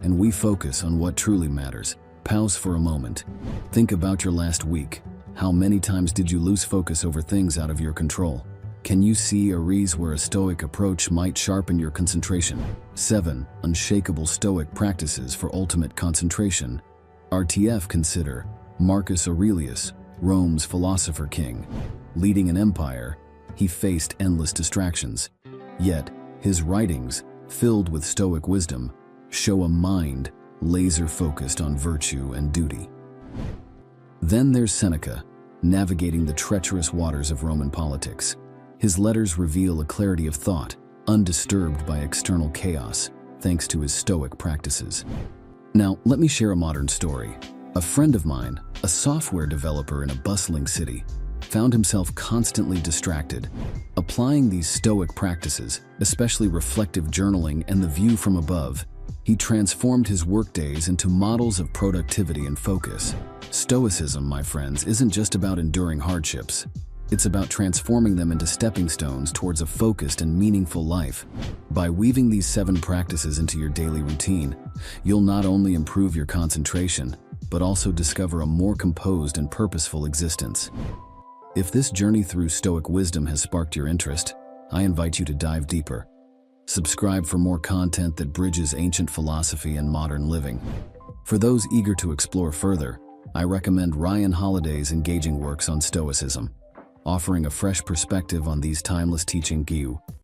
and we focus on what truly matters. Pause for a moment. Think about your last week. How many times did you lose focus over things out of your control? Can you see a reason where a Stoic approach might sharpen your concentration? 7. Unshakable Stoic practices for ultimate concentration. RTF. Consider Marcus Aurelius, Rome's philosopher king. Leading an empire, he faced endless distractions. Yet, his writings, filled with Stoic wisdom, show a mind laser-focused on virtue and duty. Then there's Seneca, navigating the treacherous waters of Roman politics. His letters reveal a clarity of thought, undisturbed by external chaos, thanks to his Stoic practices. Now, let me share a modern story. A friend of mine, a software developer in a bustling city, found himself constantly distracted. Applying these Stoic practices, especially reflective journaling and the view from above, he transformed his workdays into models of productivity and focus. Stoicism, my friends, isn't just about enduring hardships. It's about transforming them into stepping stones towards a focused and meaningful life. By weaving these 7 practices into your daily routine, you'll not only improve your concentration, but also discover a more composed and purposeful existence. If this journey through Stoic wisdom has sparked your interest, I invite you to dive deeper. Subscribe for more content that bridges ancient philosophy and modern living. For those eager to explore further, I recommend Ryan Holiday's engaging works on Stoicism, offering a fresh perspective on these timeless teachings.